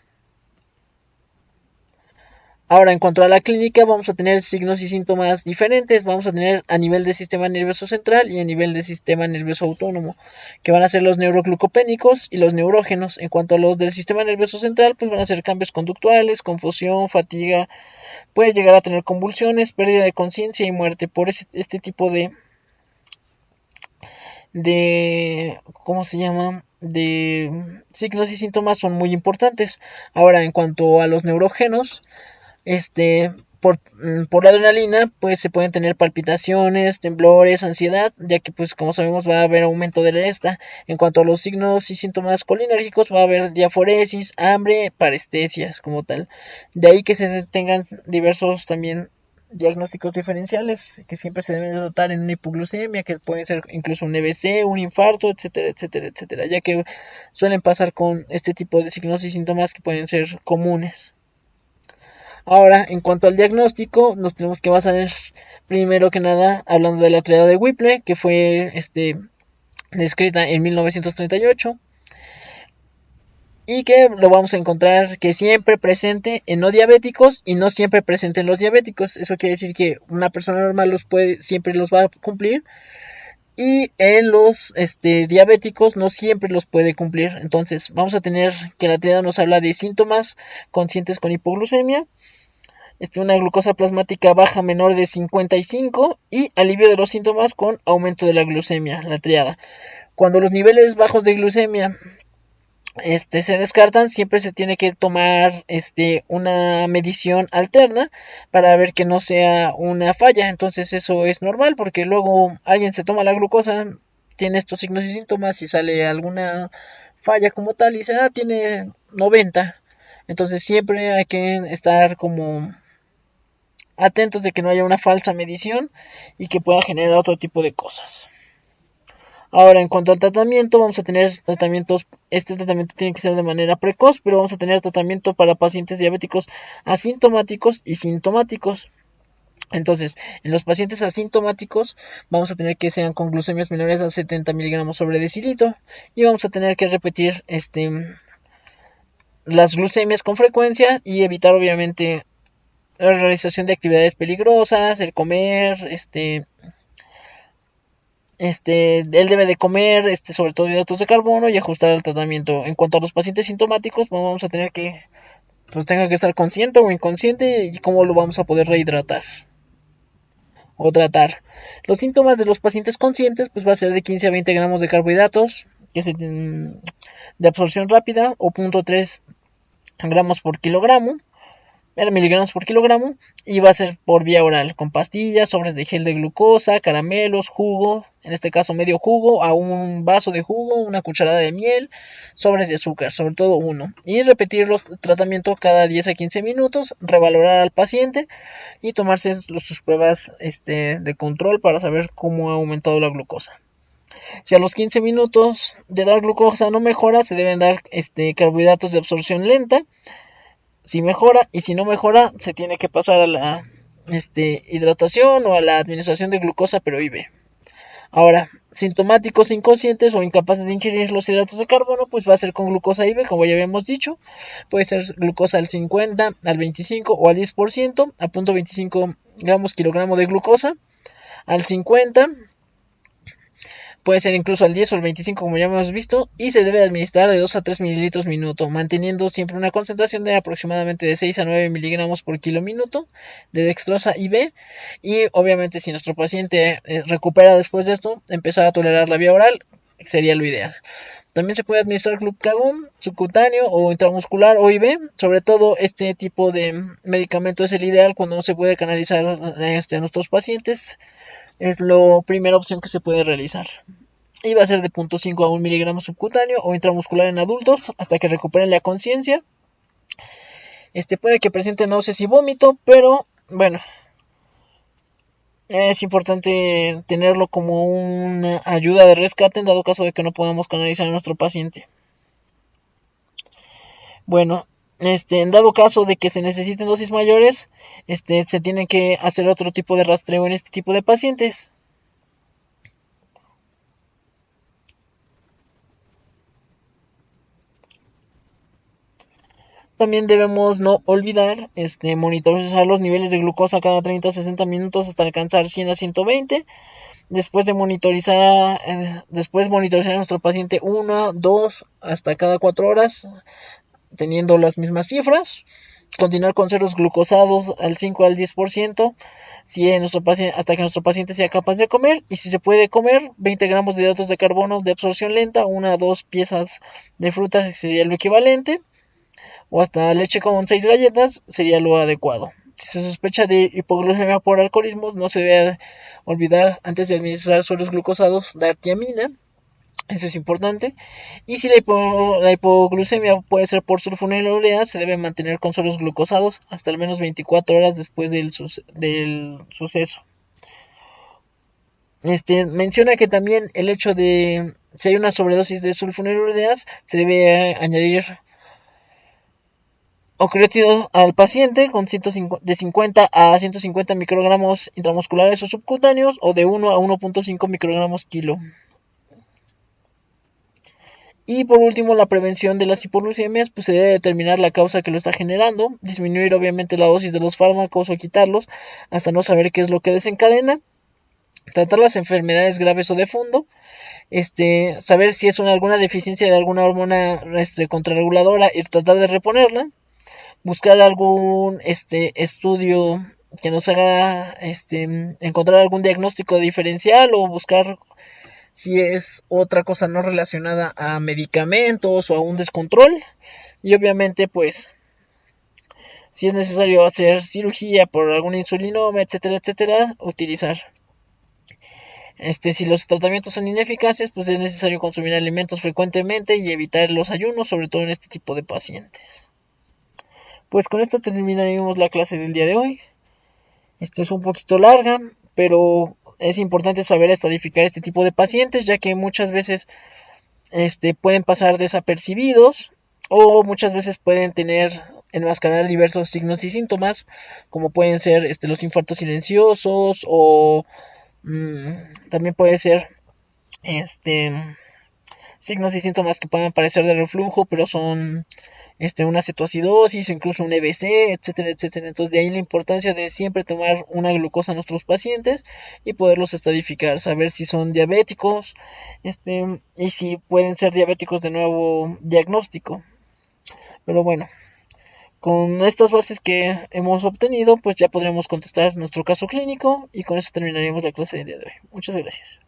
Ahora, en cuanto a la clínica, vamos a tener signos y síntomas diferentes. Vamos a tener a nivel de sistema nervioso central y a nivel de sistema nervioso autónomo, que van a ser los neuroglucopénicos y los neurógenos. En cuanto a los del sistema nervioso central, pues van a ser cambios conductuales, confusión, fatiga, puede llegar a tener convulsiones, pérdida de conciencia y muerte por este tipo ¿cómo se llama? De signos y síntomas son muy importantes. Ahora, en cuanto a los neurógenos, este, por la adrenalina, pues se pueden tener palpitaciones, temblores, ansiedad, ya que pues como sabemos va a haber aumento de esta. En cuanto a los signos y síntomas colinérgicos, va a haber diaforesis, hambre, parestesias como tal. De ahí que se tengan diversos también diagnósticos diferenciales que siempre se deben de tratar en una hipoglucemia, que puede ser incluso un EBC, un infarto, etcétera, etcétera, etcétera, ya que suelen pasar con este tipo de signos y síntomas que pueden ser comunes. Ahora, en cuanto al diagnóstico, nos tenemos que basar primero que nada hablando de la triada de Whipple, que fue descrita en 1938 y que lo vamos a encontrar que siempre presente en no diabéticos y no siempre presente en los diabéticos. Eso quiere decir que una persona normal siempre los va a cumplir y en los diabéticos no siempre los puede cumplir. Entonces vamos a tener que la triada nos habla de síntomas conscientes con hipoglucemia, una glucosa plasmática baja menor de 55 y alivio de los síntomas con aumento de la glucemia, la triada. Cuando los niveles bajos de glucemia se descartan, siempre se tiene que tomar una medición alterna para ver que no sea una falla. Entonces eso es normal porque luego alguien se toma la glucosa, tiene estos signos y síntomas y sale alguna falla como tal y dice, tiene 90. Entonces siempre hay que estar como atentos de que no haya una falsa medición y que pueda generar otro tipo de cosas. Ahora, en cuanto al tratamiento, vamos a tener tratamientos. Este tratamiento tiene que ser de manera precoz, pero vamos a tener tratamiento para pacientes diabéticos asintomáticos y sintomáticos. Entonces, en los pacientes asintomáticos vamos a tener que sean con glucemias menores a 70 miligramos sobre decilitro y vamos a tener que repetir las glucemias con frecuencia y evitar obviamente la realización de actividades peligrosas, el comer, él debe de comer, sobre todo hidratos de carbono y ajustar el tratamiento. En cuanto a los pacientes sintomáticos, pues vamos a tener que, pues tenga que estar consciente o inconsciente y cómo lo vamos a poder rehidratar o tratar. Los síntomas de los pacientes conscientes, pues va a ser de 15 a 20 gramos de carbohidratos, de absorción rápida o 0.3 gramos por kilogramo. Miligramos por kilogramo y va a ser por vía oral con pastillas, sobres de gel de glucosa, caramelos, jugo, en este caso medio jugo a un vaso de jugo, una cucharada de miel, sobres de azúcar, sobre todo uno, y repetir los tratamientos cada 10 a 15 minutos, revalorar al paciente y tomarse sus pruebas de control para saber cómo ha aumentado la glucosa. Si a los 15 minutos de dar glucosa no mejora, se deben dar carbohidratos de absorción lenta. Si mejora y si no mejora, se tiene que pasar a la hidratación o a la administración de glucosa pero IV. Ahora, sintomáticos inconscientes o incapaces de ingerir los hidratos de carbono, pues va a ser con glucosa IV, como ya habíamos dicho. Puede ser glucosa al 50, al 25 o al 10%, a 0.25 gramos kilogramo de glucosa, al 50, puede ser incluso al 10 o al 25 como ya hemos visto, y se debe administrar de 2 a 3 mililitros minuto, manteniendo siempre una concentración de aproximadamente de 6 a 9 miligramos por kilo minuto de dextrosa IV, y obviamente si nuestro paciente recupera después de esto, empezar a tolerar la vía oral sería lo ideal. También se puede administrar glucagón subcutáneo o intramuscular o IV. Sobre todo este tipo de medicamento es el ideal cuando no se puede canalizar a nuestros pacientes. Es la primera opción que se puede realizar. Y va a ser de 0.5 a 1 miligramo subcutáneo o intramuscular en adultos hasta que recuperen la conciencia. Puede que presente náuseas y vómito, pero bueno, es importante tenerlo como una ayuda de rescate en dado caso de que no podamos canalizar a nuestro paciente. Bueno, en dado caso de que se necesiten dosis mayores, se tiene que hacer otro tipo de rastreo en este tipo de pacientes. También debemos no olvidar monitorizar los niveles de glucosa cada 30 a 60 minutos hasta alcanzar 100 a 120. Después monitorizar a nuestro paciente 1, 2, hasta cada 4 horas, teniendo las mismas cifras. Continuar con ceros glucosados al 5 al 10%, hasta que nuestro paciente sea capaz de comer. Y si se puede comer, 20 gramos de hidratos de carbono de absorción lenta, 1 a 2 piezas de fruta sería lo equivalente, o hasta leche con 6 galletas sería lo adecuado. Si se sospecha de hipoglucemia por alcoholismo, no se debe olvidar, antes de administrar sueros glucosados, dar tiamina. Eso es importante. Y si la hipoglucemia puede ser por sulfonilurea, se debe mantener con sueros glucosados hasta al menos 24 horas después del suceso. Menciona que también el hecho de, si hay una sobredosis de sulfonilureas, se debe añadir ocretídeo al paciente con de 50 a 150 microgramos intramusculares o subcutáneos, o de 1 a 1.5 microgramos kilo. Y por último, la prevención de las hipoglucemias, pues se debe determinar la causa que lo está generando, disminuir obviamente la dosis de los fármacos o quitarlos hasta no saber qué es lo que desencadena, tratar las enfermedades graves o de fondo, saber si es alguna deficiencia de alguna hormona contrarreguladora y tratar de reponerla, buscar algún estudio que nos haga encontrar algún diagnóstico diferencial, o buscar si es otra cosa no relacionada a medicamentos o a un descontrol. Y obviamente, pues, si es necesario hacer cirugía por alguna insulinoma, etcétera, etcétera, utilizar. Si los tratamientos son ineficaces, pues es necesario consumir alimentos frecuentemente y evitar los ayunos, sobre todo en este tipo de pacientes. Pues con esto terminaremos la clase del día de hoy. Es un poquito larga, pero es importante saber estadificar este tipo de pacientes, ya que muchas veces pueden pasar desapercibidos, o muchas veces pueden enmascarar diversos signos y síntomas, como pueden ser los infartos silenciosos, o también puede ser signos y síntomas que puedan parecer de reflujo, pero son una cetoacidosis o incluso un EBC, etcétera, etcétera. Entonces, de ahí la importancia de siempre tomar una glucosa a nuestros pacientes y poderlos estadificar, saber si son diabéticos, y si pueden ser diabéticos de nuevo diagnóstico. Pero bueno, con estas bases que hemos obtenido, pues ya podremos contestar nuestro caso clínico, y con eso terminaríamos la clase del día de hoy. Muchas gracias.